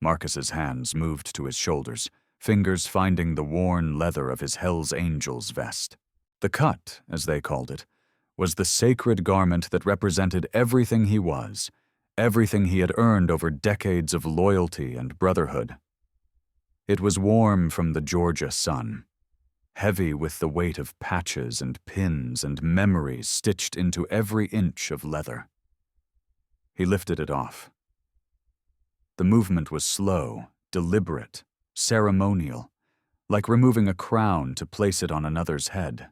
Marcus's hands moved to his shoulders, fingers finding the worn leather of his Hell's Angels vest. The cut, as they called it, was the sacred garment that represented everything he was, everything he had earned over decades of loyalty and brotherhood. It was warm from the Georgia sun, heavy with the weight of patches and pins and memories stitched into every inch of leather. He lifted it off. The movement was slow, deliberate, ceremonial, like removing a crown to place it on another's head.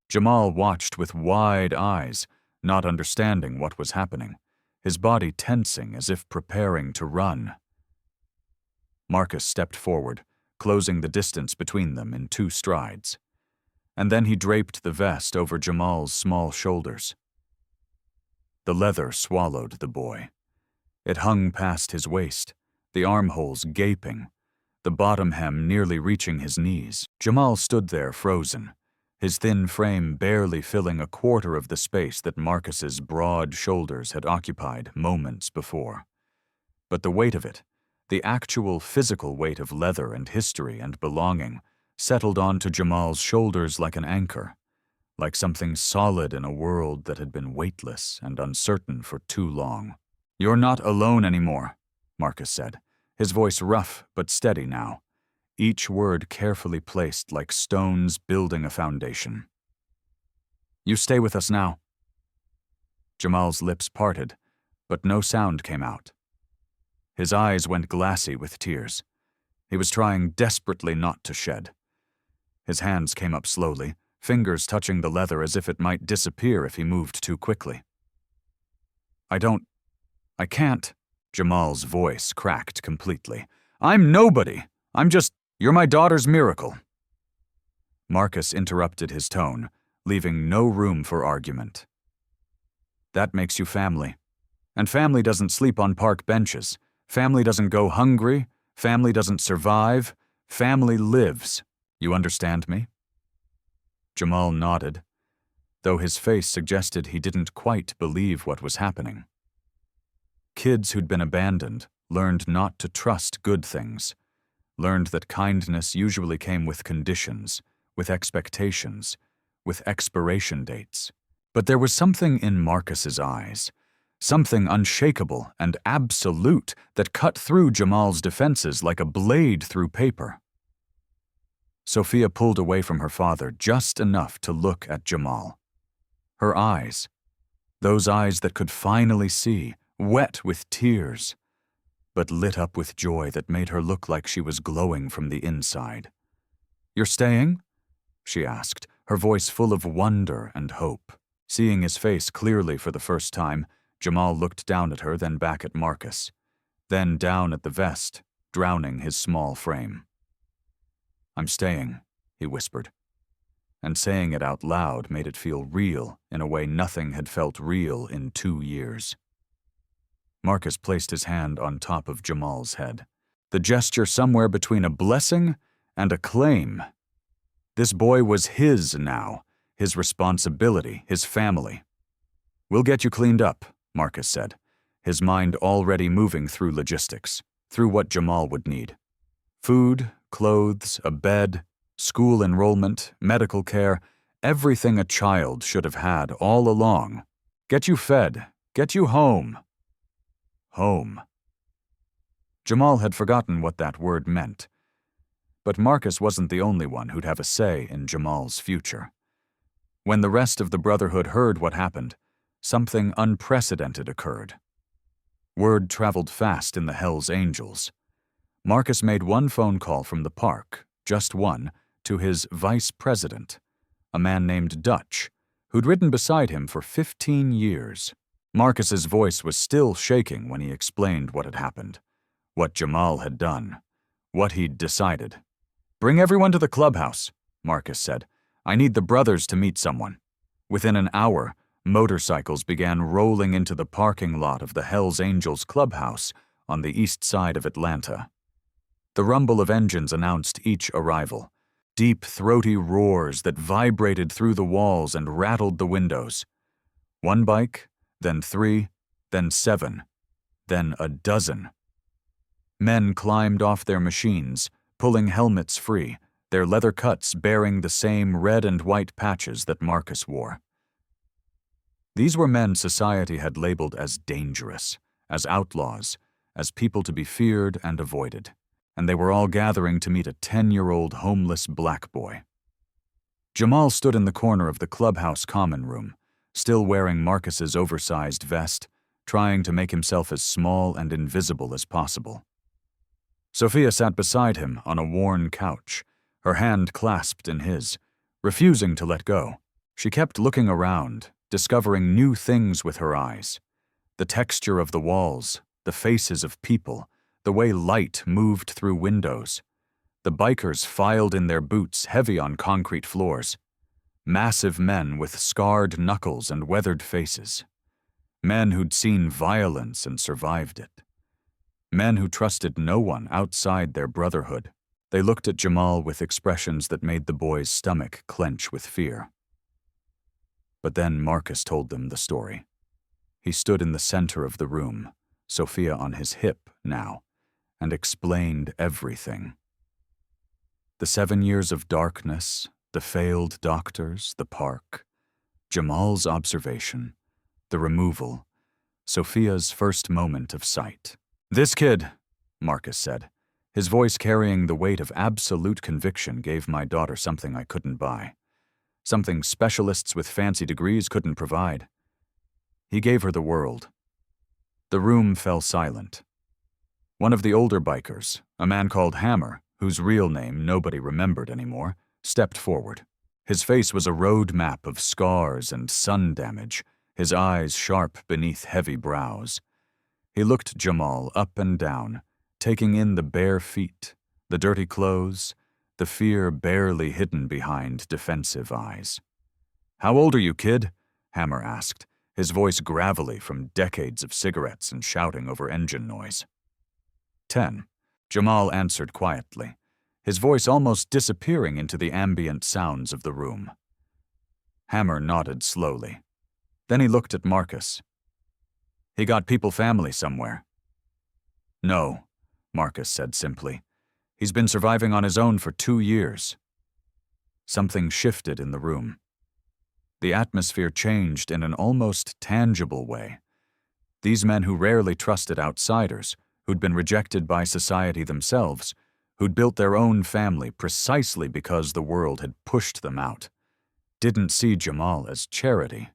Jamal watched with wide eyes, not understanding what was happening, his body tensing as if preparing to run. Marcus stepped forward, closing the distance between them in 2 strides. And then he draped the vest over Jamal's small shoulders. The leather swallowed the boy. It hung past his waist, the armholes gaping, the bottom hem nearly reaching his knees. Jamal stood there frozen, his thin frame barely filling a quarter of the space that Marcus's broad shoulders had occupied moments before. But the weight of it, the actual physical weight of leather and history and belonging, settled onto Jamal's shoulders like an anchor, like something solid in a world that had been weightless and uncertain for too long. "You're not alone anymore," Marcus said, his voice rough but steady now, each word carefully placed like stones building a foundation. "You stay with us now." Jamal's lips parted, but no sound came out. His eyes went glassy with tears. He was trying desperately not to shed. His hands came up slowly, fingers touching the leather as if it might disappear if he moved too quickly. I can't. Jamal's voice cracked completely. I'm nobody. You're my daughter's miracle. Marcus interrupted his tone, leaving no room for argument. That makes you family. And family doesn't sleep on park benches. Family doesn't go hungry. Family doesn't survive. Family lives. You understand me? Jamal nodded, though his face suggested he didn't quite believe what was happening. Kids who'd been abandoned learned not to trust good things, learned that kindness usually came with conditions, with expectations, with expiration dates. But there was something in Marcus's eyes, something unshakable and absolute that cut through Jamal's defenses like a blade through paper. Sophia pulled away from her father just enough to look at Jamal. Her eyes, those eyes that could finally see, wet with tears, but lit up with joy that made her look like she was glowing from the inside. "You're staying?" she asked, her voice full of wonder and hope. Seeing his face clearly for the first time, Jamal looked down at her, then back at Marcus, then down at the vest, drowning his small frame. "I'm staying," he whispered, and saying it out loud made it feel real in a way nothing had felt real in 2 years. Marcus placed his hand on top of Jamal's head, the gesture somewhere between a blessing and a claim. This boy was his now, his responsibility, his family. "We'll get you cleaned up," Marcus said, his mind already moving through logistics, through what Jamal would need. Food, clothes, a bed, school enrollment, medical care, everything a child should have had all along. Get you fed, get you home. Home. Jamal had forgotten what that word meant. But Marcus wasn't the only one who'd have a say in Jamal's future. When the rest of the Brotherhood heard what happened, something unprecedented occurred. Word traveled fast in the Hells Angels. Marcus made one phone call from the park, just one, to his vice president, a man named Dutch, who'd ridden beside him for 15 years. Marcus's voice was still shaking when he explained what had happened, what Jamal had done, what he'd decided. "Bring everyone to the clubhouse," Marcus said. "I need the brothers to meet someone." Within an hour, motorcycles began rolling into the parking lot of the Hells Angels clubhouse on the east side of Atlanta. The rumble of engines announced each arrival, deep, throaty roars that vibrated through the walls and rattled the windows. One bike, then 3, then 7, then a dozen. Men climbed off their machines, pulling helmets free, their leather cuts bearing the same red and white patches that Marcus wore. These were men society had labeled as dangerous, as outlaws, as people to be feared and avoided, and they were all gathering to meet a 10-year-old homeless black boy. Jamal stood in the corner of the clubhouse common room, still wearing Marcus's oversized vest, trying to make himself as small and invisible as possible. Sophia sat beside him on a worn couch, her hand clasped in his, refusing to let go. She kept looking around, discovering new things with her eyes. The texture of the walls, the faces of people, the way light moved through windows. The bikers filed in their boots heavy on concrete floors. Massive men with scarred knuckles and weathered faces. Men who'd seen violence and survived it. Men who trusted no one outside their brotherhood. They looked at Jamal with expressions that made the boy's stomach clench with fear. But then Marcus told them the story. He stood in the center of the room, Sophia on his hip now, and explained everything. The 7 years of darkness, the failed doctors, the park, Jamal's observation, the removal, Sophia's first moment of sight. "This kid," Marcus said, his voice carrying the weight of absolute conviction, "gave my daughter something I couldn't buy, something specialists with fancy degrees couldn't provide. He gave her the world." The room fell silent. One of the older bikers, a man called Hammer, whose real name nobody remembered anymore, stepped forward. His face was a road map of scars and sun damage, his eyes sharp beneath heavy brows. He looked Jamal up and down, taking in the bare feet, the dirty clothes, the fear barely hidden behind defensive eyes. "How old are you, kid?" Hammer asked, his voice gravelly from decades of cigarettes and shouting over engine noise. 10, Jamal answered quietly, his voice almost disappearing into the ambient sounds of the room. Hammer nodded slowly. Then he looked at Marcus. "He got people family somewhere." "No," Marcus said simply. "He's been surviving on his own for 2 years." Something shifted in the room. The atmosphere changed in an almost tangible way. These men who rarely trusted outsiders, who'd been rejected by society themselves, who'd built their own family precisely because the world had pushed them out, didn't see Jamal as charity.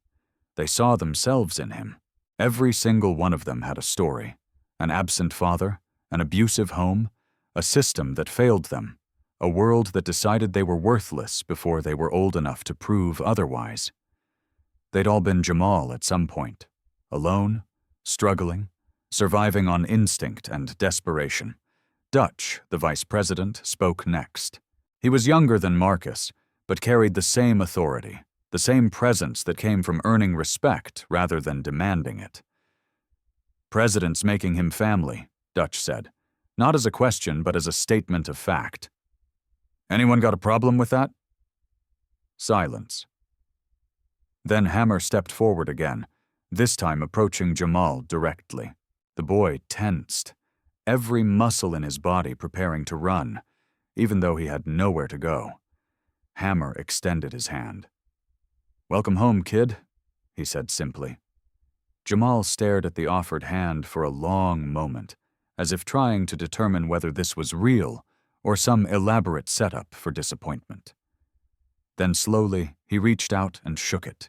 They saw themselves in him. Every single one of them had a story: an absent father, an abusive home, a system that failed them, a world that decided they were worthless before they were old enough to prove otherwise. They'd all been Jamal at some point, alone, struggling, surviving on instinct and desperation. Dutch, the vice president, spoke next. He was younger than Marcus, but carried the same authority, the same presence that came from earning respect rather than demanding it. "President's making him family," Dutch said, not as a question but as a statement of fact. "Anyone got a problem with that?" Silence. Then Hammer stepped forward again, this time approaching Jamal directly. The boy tensed, every muscle in his body preparing to run, even though he had nowhere to go. Hammer extended his hand. "Welcome home, kid," he said simply. Jamal stared at the offered hand for a long moment, as if trying to determine whether this was real or some elaborate setup for disappointment. Then slowly, he reached out and shook it.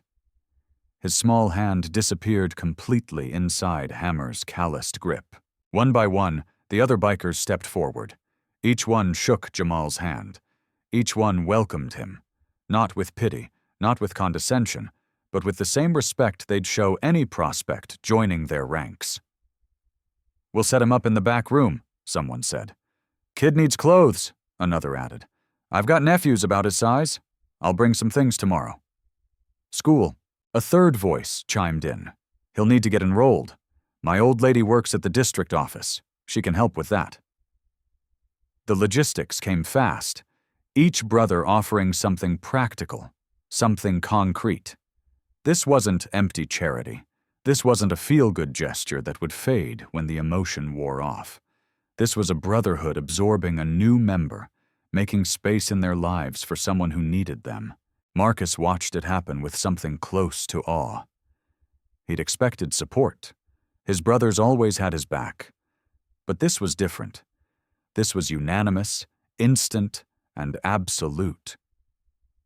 His small hand disappeared completely inside Hammer's calloused grip. One by one, the other bikers stepped forward. Each one shook Jamal's hand. Each one welcomed him, not with pity, not with condescension, but with the same respect they'd show any prospect joining their ranks. "We'll set him up in the back room," someone said. "Kid needs clothes," another added. "I've got nephews about his size. I'll bring some things tomorrow." "School," a third voice chimed in. "He'll need to get enrolled. My old lady works at the district office. She can help with that." The logistics came fast, each brother offering something practical, something concrete. This wasn't empty charity. This wasn't a feel-good gesture that would fade when the emotion wore off. This was a brotherhood absorbing a new member, making space in their lives for someone who needed them. Marcus watched it happen with something close to awe. He'd expected support. His brothers always had his back. But this was different. This was unanimous, instant, and absolute.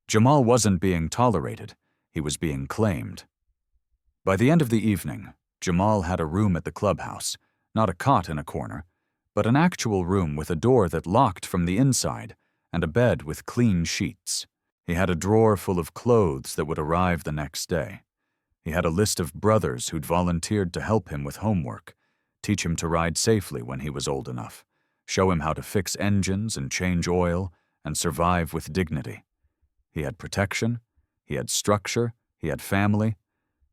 Jamal wasn't being tolerated. He was being claimed. By the end of the evening, Jamal had a room at the clubhouse, not a cot in a corner, but an actual room with a door that locked from the inside and a bed with clean sheets. He had a drawer full of clothes that would arrive the next day. He had a list of brothers who'd volunteered to help him with homework, teach him to ride safely when he was old enough, show him how to fix engines and change oil, and survive with dignity. He had protection, he had structure, he had family,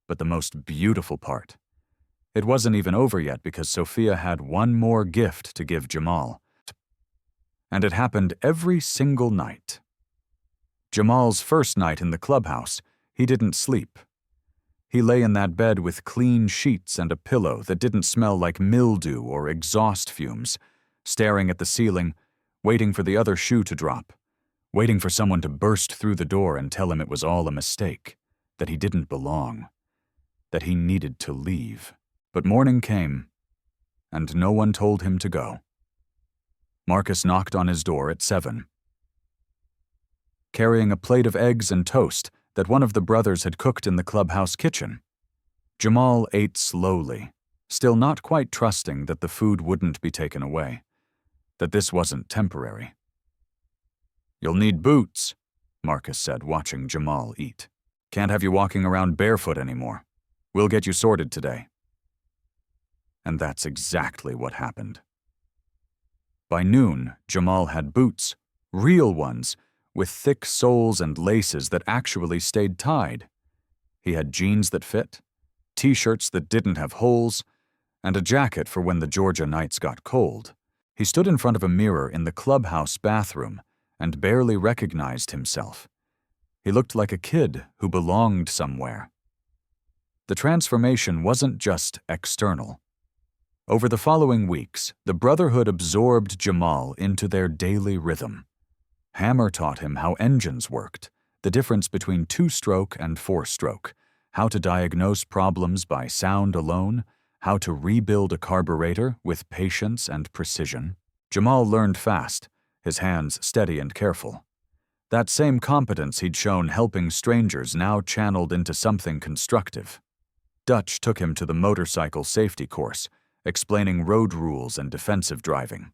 but the most beautiful part. It wasn't even over yet because Sophia had one more gift to give Jamal. And it happened every single night. Jamal's first night in the clubhouse, he didn't sleep. He lay in that bed with clean sheets and a pillow that didn't smell like mildew or exhaust fumes, staring at the ceiling, waiting for the other shoe to drop, waiting for someone to burst through the door and tell him it was all a mistake, that he didn't belong, that he needed to leave. But morning came, and no one told him to go. Marcus knocked on his door at 7. Carrying a plate of eggs and toast that one of the brothers had cooked in the clubhouse kitchen. Jamal ate slowly, still not quite trusting that the food wouldn't be taken away, that this wasn't temporary. "You'll need boots," Marcus said, watching Jamal eat. "Can't have you walking around barefoot anymore. We'll get you sorted today." And that's exactly what happened. By noon, Jamal had boots, real ones, with thick soles and laces that actually stayed tied. He had jeans that fit, t-shirts that didn't have holes, and a jacket for when the Georgia nights got cold. He stood in front of a mirror in the clubhouse bathroom and barely recognized himself. He looked like a kid who belonged somewhere. The transformation wasn't just external. Over the following weeks, the Brotherhood absorbed Jamal into their daily rhythm. Hammer taught him how engines worked, the difference between two-stroke and four-stroke, how to diagnose problems by sound alone, how to rebuild a carburetor with patience and precision. Jamal learned fast, his hands steady and careful. That same competence he'd shown helping strangers now channeled into something constructive. Dutch took him to the motorcycle safety course, explaining road rules and defensive driving,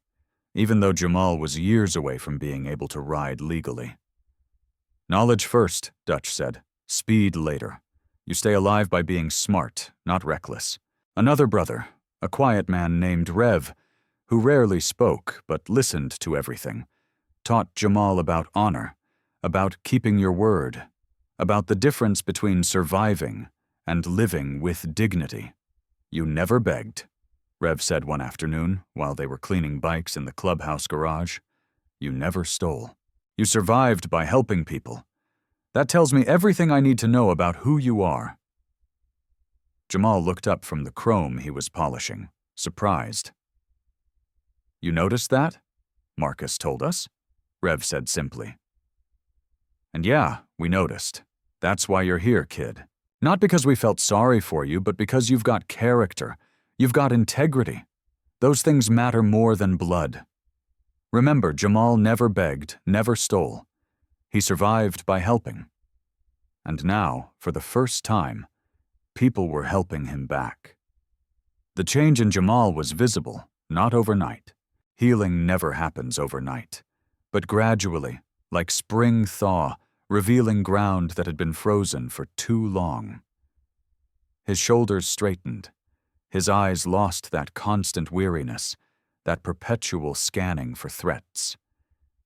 even though Jamal was years away from being able to ride legally. "Knowledge first," Dutch said. "Speed later. You stay alive by being smart, not reckless." Another brother, a quiet man named Rev, who rarely spoke but listened to everything, taught Jamal about honor, about keeping your word, about the difference between surviving and living with dignity. "You never begged," Rev said one afternoon while they were cleaning bikes in the clubhouse garage. "You never stole. You survived by helping people. That tells me everything I need to know about who you are." Jamal looked up from the chrome he was polishing, surprised. "You noticed that?" Marcus told us, Rev said simply. "And yeah, we noticed. That's why you're here, kid. Not because we felt sorry for you, but because you've got character. You've got integrity. Those things matter more than blood. Remember, Jamal never begged, never stole. He survived by helping. And now, for the first time, people were helping him back." The change in Jamal was visible, not overnight. Healing never happens overnight, but gradually, like spring thaw, revealing ground that had been frozen for too long. His shoulders straightened. His eyes lost that constant weariness, that perpetual scanning for threats.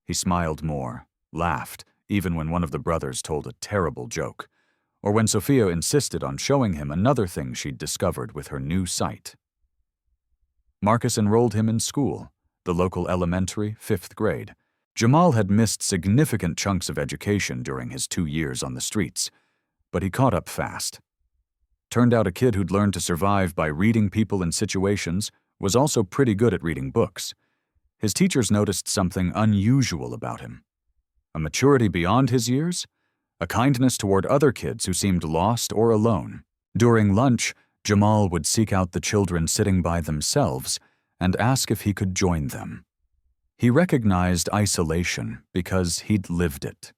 He smiled more, laughed, even when one of the brothers told a terrible joke, or when Sophia insisted on showing him another thing she'd discovered with her new sight. Marcus enrolled him in school, the local elementary, 5th grade. Jamal had missed significant chunks of education during his 2 years on the streets, but he caught up fast. Turned out a kid who'd learned to survive by reading people and situations was also pretty good at reading books. His teachers noticed something unusual about him. A maturity beyond his years, a kindness toward other kids who seemed lost or alone. During lunch, Jamal would seek out the children sitting by themselves and ask if he could join them. He recognized isolation because he'd lived it.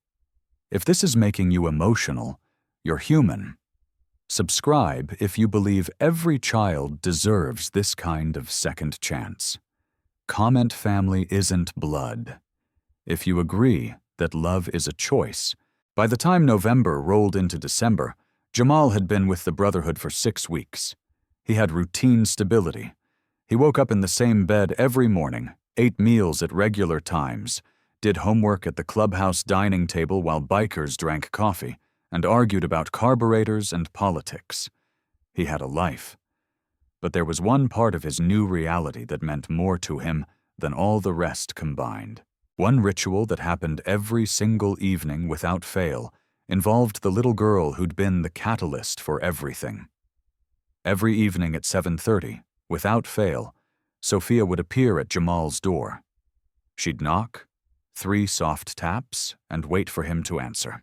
If this is making you emotional, you're human. Subscribe if you believe every child deserves this kind of second chance. Comment family isn't blood. If you agree that love is a choice. By the time November rolled into December, Jamal had been with the Brotherhood for 6 weeks. He had routine stability. He woke up in the same bed every morning, ate meals at regular times, did homework at the clubhouse dining table while bikers drank coffee, and argued about carburetors and politics. He had a life. But there was one part of his new reality that meant more to him than all the rest combined. One ritual that happened every single evening without fail involved the little girl who'd been the catalyst for everything. Every evening at 7:30, without fail, Sophia would appear at Jamal's door. She'd knock, 3 soft taps, and wait for him to answer.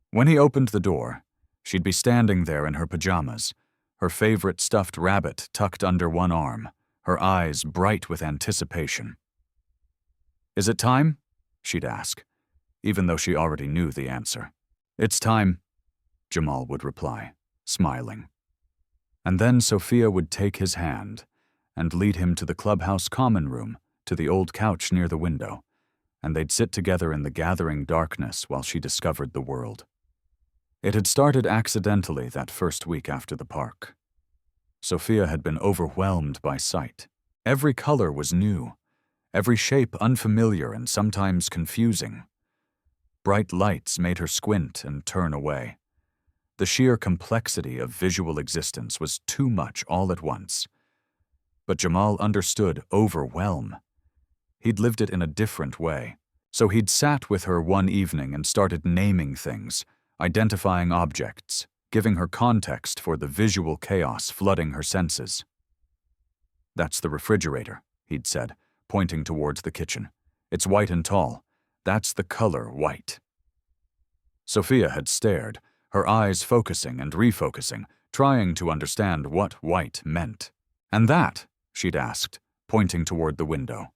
When he opened the door, she'd be standing there in her pajamas, her favorite stuffed rabbit tucked under one arm, her eyes bright with anticipation. "Is it time?" she'd ask, even though she already knew the answer. "It's time," Jamal would reply, smiling. And then Sophia would take his hand and lead him to the clubhouse common room, to the old couch near the window, and they'd sit together in the gathering darkness while she discovered the world. It had started accidentally that first week after the park. Sophia had been overwhelmed by sight. Every color was new, every shape unfamiliar and sometimes confusing. Bright lights made her squint and turn away. The sheer complexity of visual existence was too much all at once. But Jamal understood overwhelm. He'd lived it in a different way. So he'd sat with her one evening and started naming things, identifying objects, giving her context for the visual chaos flooding her senses. "That's the refrigerator," he'd said, pointing towards the kitchen. "It's white and tall. That's the color white." Sophia had stared, her eyes focusing and refocusing, trying to understand what white meant. "And that?" she'd asked, pointing toward the window.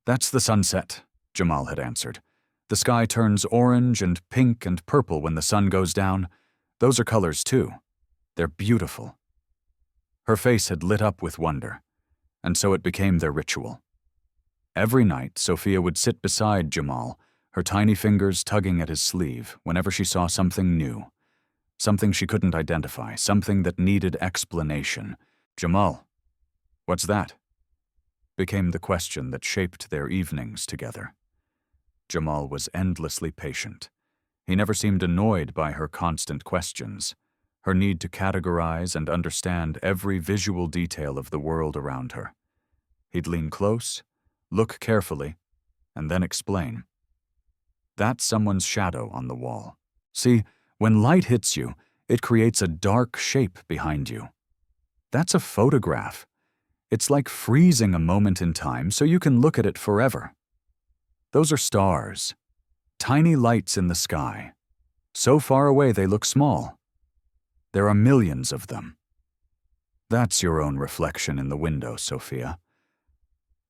"That's the sunset," Jamal had answered. "The sky turns orange and pink and purple when the sun goes down. Those are colors too. They're beautiful." Her face had lit up with wonder, and so it became their ritual. Every night, Sophia would sit beside Jamal, her tiny fingers tugging at his sleeve whenever she saw something new. Something she couldn't identify, something that needed explanation. "Jamal, what's that?" became the question that shaped their evenings together. Jamal was endlessly patient. He never seemed annoyed by her constant questions, her need to categorize and understand every visual detail of the world around her. He'd lean close, look carefully, and then explain. "That's someone's shadow on the wall. See, when light hits you, it creates a dark shape behind you. That's a photograph. It's like freezing a moment in time so you can look at it forever. Those are stars, tiny lights in the sky. So far away they look small. There are millions of them. That's your own reflection in the window, Sophia.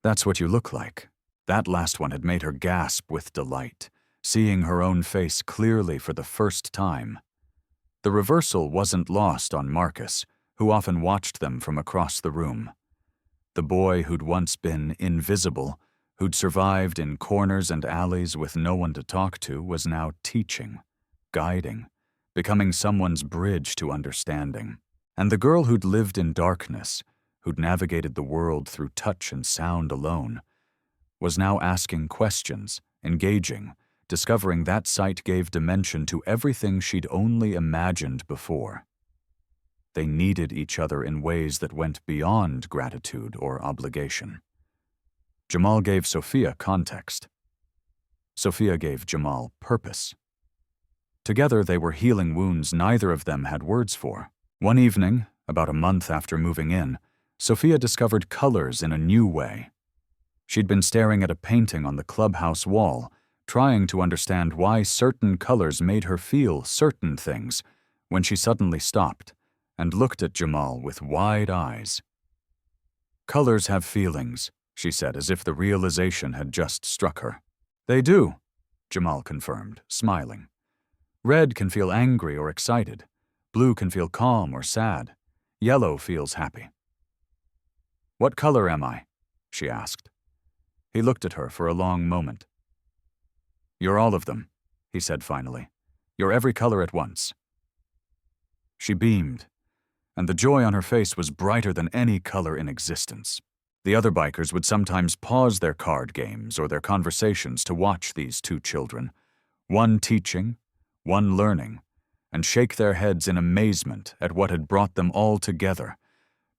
That's what you look like." That last one had made her gasp with delight, seeing her own face clearly for the first time. The reversal wasn't lost on Marcus, who often watched them from across the room. The boy who'd once been invisible, who'd survived in corners and alleys with no one to talk to, was now teaching, guiding, becoming someone's bridge to understanding. And the girl who'd lived in darkness, who'd navigated the world through touch and sound alone, was now asking questions, engaging, discovering that sight gave dimension to everything she'd only imagined before. They needed each other in ways that went beyond gratitude or obligation. Jamal gave Sophia context. Sophia gave Jamal purpose. Together they were healing wounds neither of them had words for. One evening, about a month after moving in, Sophia discovered colors in a new way. She'd been staring at a painting on the clubhouse wall, trying to understand why certain colors made her feel certain things, when she suddenly stopped and looked at Jamal with wide eyes. "Colors have feelings," she said, as if the realization had just struck her. "They do," Jamal confirmed, smiling. "Red can feel angry or excited. Blue can feel calm or sad. Yellow feels happy." "What color am I?" she asked. He looked at her for a long moment. "You're all of them," he said finally. "You're every color at once." She beamed, and the joy on her face was brighter than any color in existence. The other bikers would sometimes pause their card games or their conversations to watch these two children, one teaching, one learning, and shake their heads in amazement at what had brought them all together.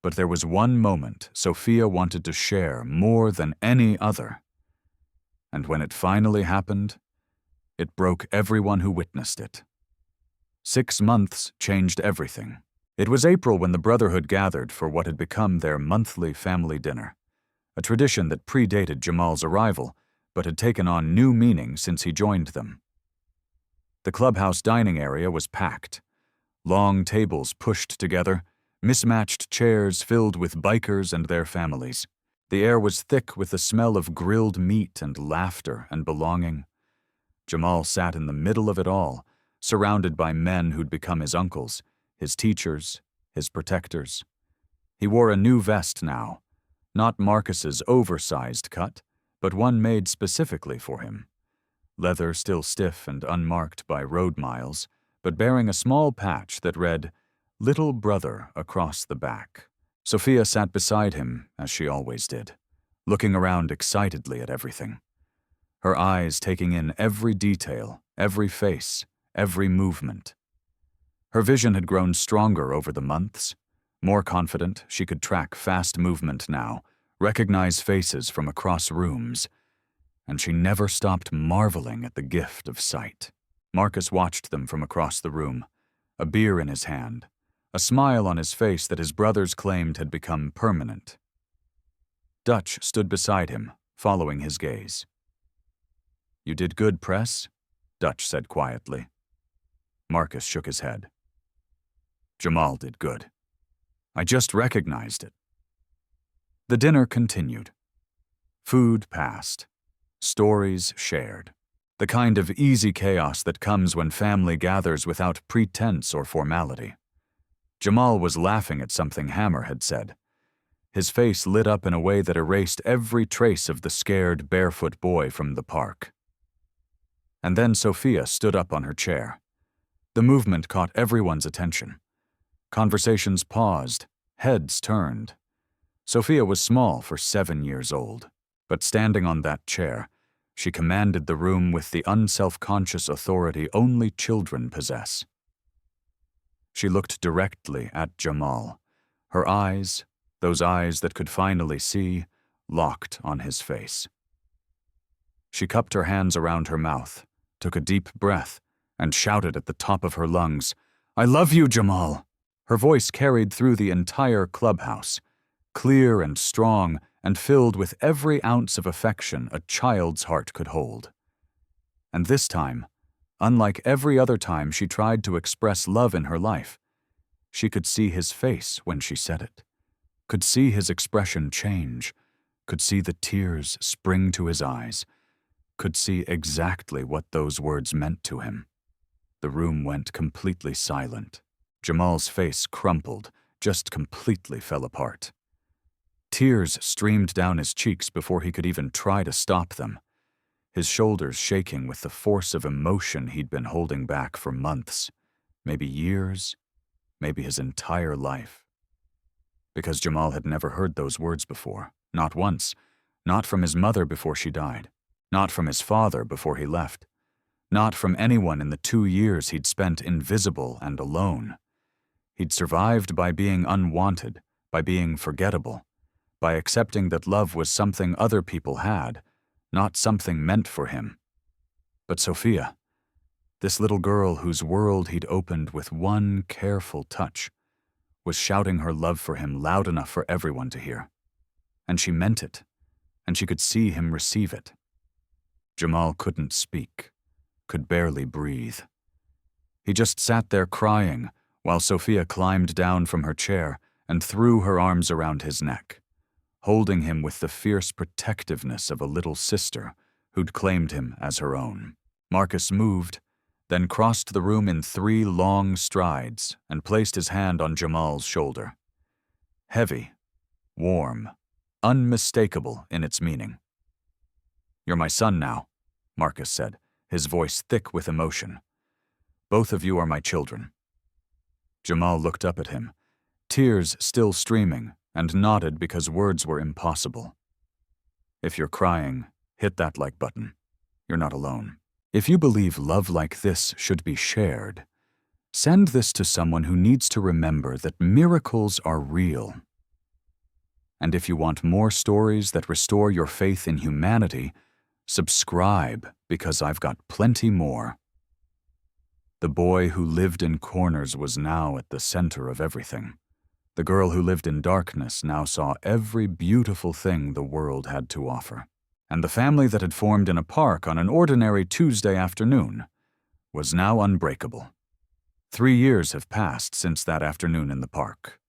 But there was one moment Sophia wanted to share more than any other. And when it finally happened, it broke everyone who witnessed it. 6 months changed everything. It was April when the Brotherhood gathered for what had become their monthly family dinner, a tradition that predated Jamal's arrival, but had taken on new meaning since he joined them. The clubhouse dining area was packed. Long tables pushed together, mismatched chairs filled with bikers and their families. The air was thick with the smell of grilled meat and laughter and belonging. Jamal sat in the middle of it all, surrounded by men who'd become his uncles, his teachers, his protectors. He wore a new vest now, not Marcus's oversized cut, but one made specifically for him. Leather still stiff and unmarked by road miles, but bearing a small patch that read, "Little Brother," across the back. Sophia sat beside him, as she always did, looking around excitedly at everything. Her eyes taking in every detail, every face, every movement. Her vision had grown stronger over the months. More confident, she could track fast movement now, recognize faces from across rooms, and she never stopped marveling at the gift of sight. Marcus watched them from across the room, a beer in his hand, a smile on his face that his brothers claimed had become permanent. Dutch stood beside him, following his gaze. "You did good, Press," Dutch said quietly. Marcus shook his head. "Jamal did good. I just recognized it." The dinner continued. Food passed. Stories shared. The kind of easy chaos that comes when family gathers without pretense or formality. Jamal was laughing at something Hammer had said. His face lit up in a way that erased every trace of the scared, barefoot boy from the park. And then Sophia stood up on her chair. The movement caught everyone's attention. Conversations paused, heads turned. Sophia was small for 7 years old, but standing on that chair, she commanded the room with the unself-conscious authority only children possess. She looked directly at Jamal, her eyes, those eyes that could finally see, locked on his face. She cupped her hands around her mouth, took a deep breath, and shouted at the top of her lungs, "I love you, Jamal!" Her voice carried through the entire clubhouse, clear and strong and filled with every ounce of affection a child's heart could hold. And this time, unlike every other time she tried to express love in her life, she could see his face when she said it, could see his expression change, could see the tears spring to his eyes, could see exactly what those words meant to him. The room went completely silent. Jamal's face crumpled, just completely fell apart. Tears streamed down his cheeks before he could even try to stop them, his shoulders shaking with the force of emotion he'd been holding back for months, maybe years, maybe his entire life. Because Jamal had never heard those words before, not once, not from his mother before she died, not from his father before he left, not from anyone in the 2 years he'd spent invisible and alone. He'd survived by being unwanted, by being forgettable, by accepting that love was something other people had, not something meant for him. But Sophia, this little girl whose world he'd opened with one careful touch, was shouting her love for him loud enough for everyone to hear. And she meant it, and she could see him receive it. Jamal couldn't speak, could barely breathe. He just sat there crying, while Sophia climbed down from her chair and threw her arms around his neck, holding him with the fierce protectiveness of a little sister who'd claimed him as her own. Marcus moved, then crossed the room in 3 long strides and placed his hand on Jamal's shoulder. Heavy, warm, unmistakable in its meaning. "You're my son now," Marcus said, his voice thick with emotion. "Both of you are my children." Jamal looked up at him, tears still streaming, and nodded because words were impossible. "If you're crying, hit that like button. You're not alone. If you believe love like this should be shared, send this to someone who needs to remember that miracles are real. And if you want more stories that restore your faith in humanity, subscribe because I've got plenty more." The boy who lived in corners was now at the center of everything. The girl who lived in darkness now saw every beautiful thing the world had to offer. And the family that had formed in a park on an ordinary Tuesday afternoon was now unbreakable. 3 years have passed since that afternoon in the park.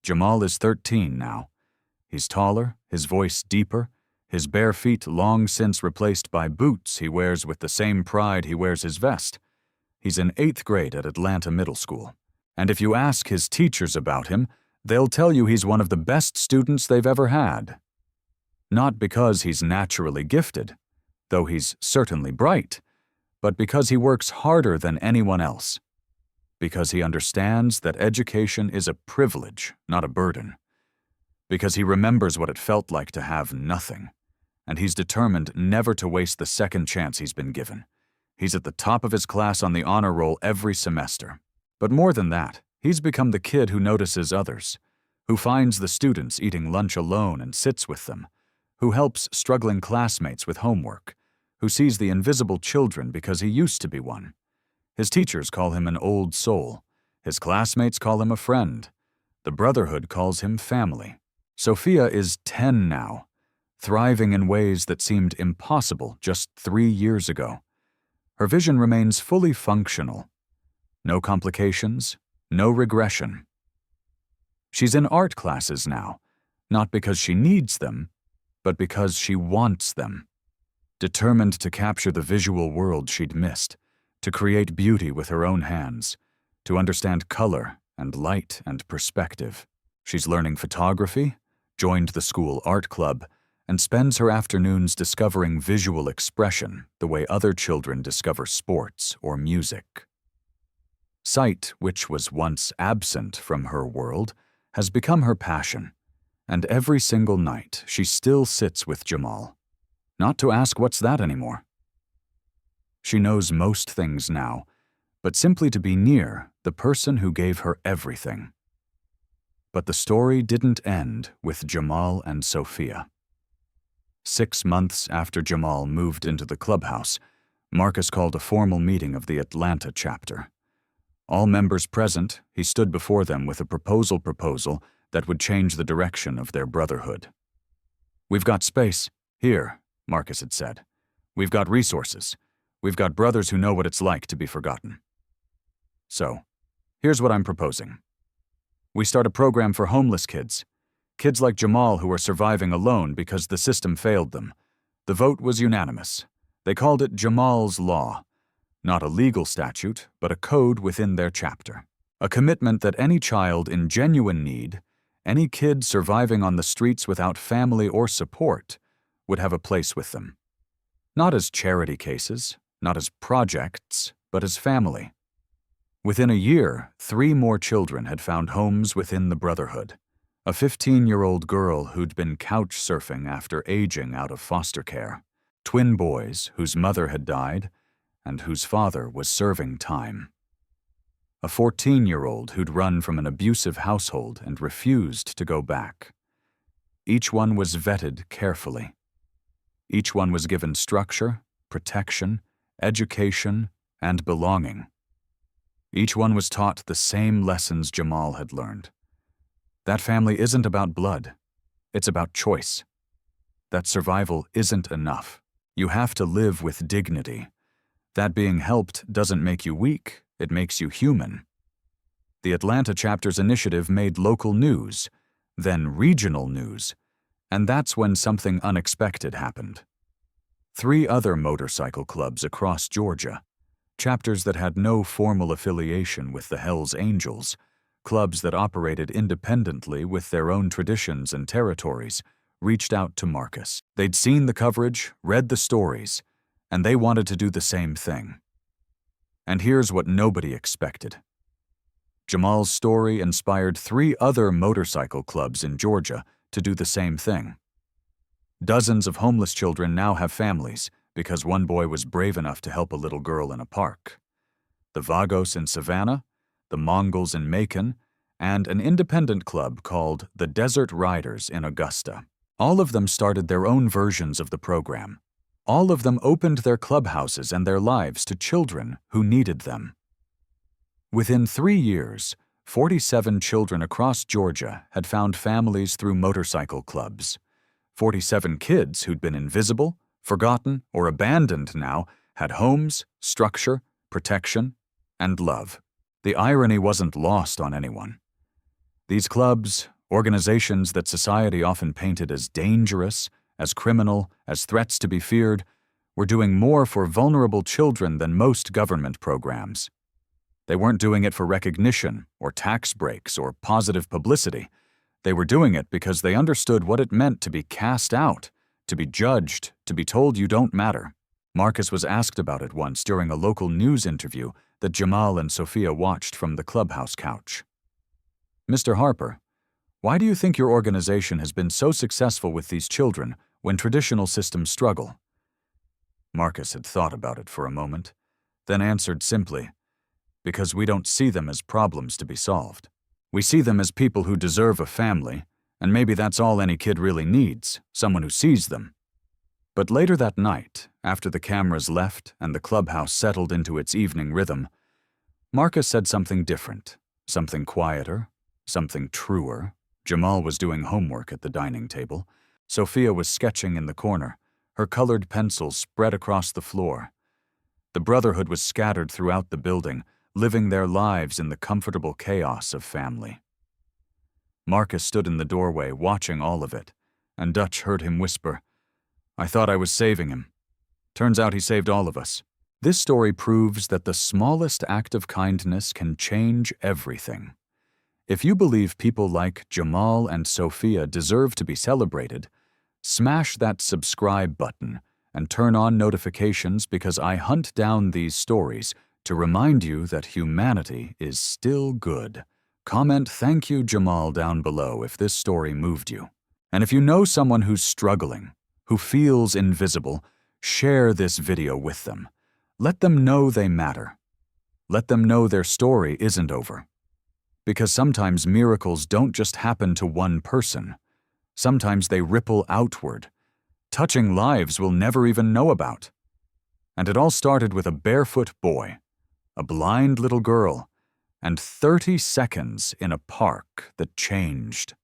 Jamal is 13 now. He's taller, his voice deeper, his bare feet long since replaced by boots he wears with the same pride he wears his vest. He's in 8th grade at Atlanta Middle School, And if you ask his teachers about him, they'll tell you he's one of the best students they've ever had. Not because he's naturally gifted, though he's certainly bright, but because he works harder than anyone else. Because he understands that education is a privilege, not a burden. Because he remembers what it felt like to have nothing, and he's determined never to waste the second chance he's been given. He's at the top of his class on the honor roll every semester. But more than that, he's become the kid who notices others, who finds the students eating lunch alone and sits with them, who helps struggling classmates with homework, who sees the invisible children because he used to be one. His teachers call him an old soul. His classmates call him a friend. The brotherhood calls him family. Sophia is 10 now, thriving in ways that seemed impossible just 3 years ago. Her vision remains fully functional. No complications, no regression. She's in art classes now, not because she needs them, but because she wants them. Determined to capture the visual world she'd missed, to create beauty with her own hands, to understand color and light and perspective. She's learning photography, joined the school art club, and spends her afternoons discovering visual expression the way other children discover sports or music. Sight, which was once absent from her world, has become her passion, and every single night she still sits with Jamal. Not to ask what's that anymore. She knows most things now, but simply to be near the person who gave her everything. But the story didn't end with Jamal and Sophia. 6 months after Jamal moved into the clubhouse, Marcus called a formal meeting of the Atlanta chapter. All members present, he stood before them with a proposal that would change the direction of their brotherhood. "We've got space, here," Marcus had said. "We've got resources. We've got brothers who know what it's like to be forgotten. So, here's what I'm proposing. We start a program for homeless kids. Kids like Jamal who are surviving alone because the system failed them. The vote was unanimous. They called it Jamal's Law. Not a legal statute, but a code within their chapter. A commitment that any child in genuine need, any kid surviving on the streets without family or support, would have a place with them. Not as charity cases, not as projects, but as family. Within a year, 3 more children had found homes within the brotherhood. A 15-year-old girl who'd been couch surfing after aging out of foster care. Twin boys whose mother had died and whose father was serving time. A 14-year-old who'd run from an abusive household and refused to go back. Each one was vetted carefully. Each one was given structure, protection, education, and belonging. Each one was taught the same lessons Jamal had learned. That family isn't about blood. It's about choice. That survival isn't enough. You have to live with dignity. That being helped doesn't make you weak, it makes you human. The Atlanta chapter's initiative made local news, then regional news, and that's when something unexpected happened. 3 other motorcycle clubs across Georgia, chapters that had no formal affiliation with the Hells Angels, clubs that operated independently with their own traditions and territories, reached out to Marcus. They'd seen the coverage, read the stories, and they wanted to do the same thing. And here's what nobody expected. Jamal's story inspired 3 other motorcycle clubs in Georgia to do the same thing. Dozens of homeless children now have families because one boy was brave enough to help a little girl in a park. The Vagos in Savannah, the Mongols in Macon, and an independent club called the Desert Riders in Augusta. All of them started their own versions of the program. All of them opened their clubhouses and their lives to children who needed them. Within 3 years, 47 children across Georgia had found families through motorcycle clubs. 47 kids who'd been invisible, forgotten, or abandoned now had homes, structure, protection, and love. The irony wasn't lost on anyone. These clubs, organizations that society often painted as dangerous, as criminal, as threats to be feared, were doing more for vulnerable children than most government programs. They weren't doing it for recognition or tax breaks or positive publicity. They were doing it because they understood what it meant to be cast out, to be judged, to be told you don't matter. Marcus was asked about it once during a local news interview that Jamal and Sophia watched from the clubhouse couch. "Mr. Harper, why do you think your organization has been so successful with these children when traditional systems struggle?" Marcus had thought about it for a moment, then answered simply, "Because we don't see them as problems to be solved. We see them as people who deserve a family, and maybe that's all any kid really needs, someone who sees them." But later that night, after the cameras left and the clubhouse settled into its evening rhythm, Marcus said something different, something quieter, something truer. Jamal was doing homework at the dining table. Sophia was sketching in the corner, her colored pencils spread across the floor. The brotherhood was scattered throughout the building, living their lives in the comfortable chaos of family. Marcus stood in the doorway watching all of it, and Dutch heard him whisper, "I thought I was saving him. Turns out he saved all of us." This story proves that the smallest act of kindness can change everything. If you believe people like Jamal and Sophia deserve to be celebrated, smash that subscribe button and turn on notifications, because I hunt down these stories to remind you that humanity is still good. Comment "Thank you, Jamal" down below if this story moved you. And if you know someone who's struggling, who feels invisible, share this video with them. Let them know they matter. Let them know their story isn't over. Because sometimes miracles don't just happen to one person. Sometimes they ripple outward, touching lives we'll never even know about. And it all started with a barefoot boy, a blind little girl, and 30 seconds in a park that changed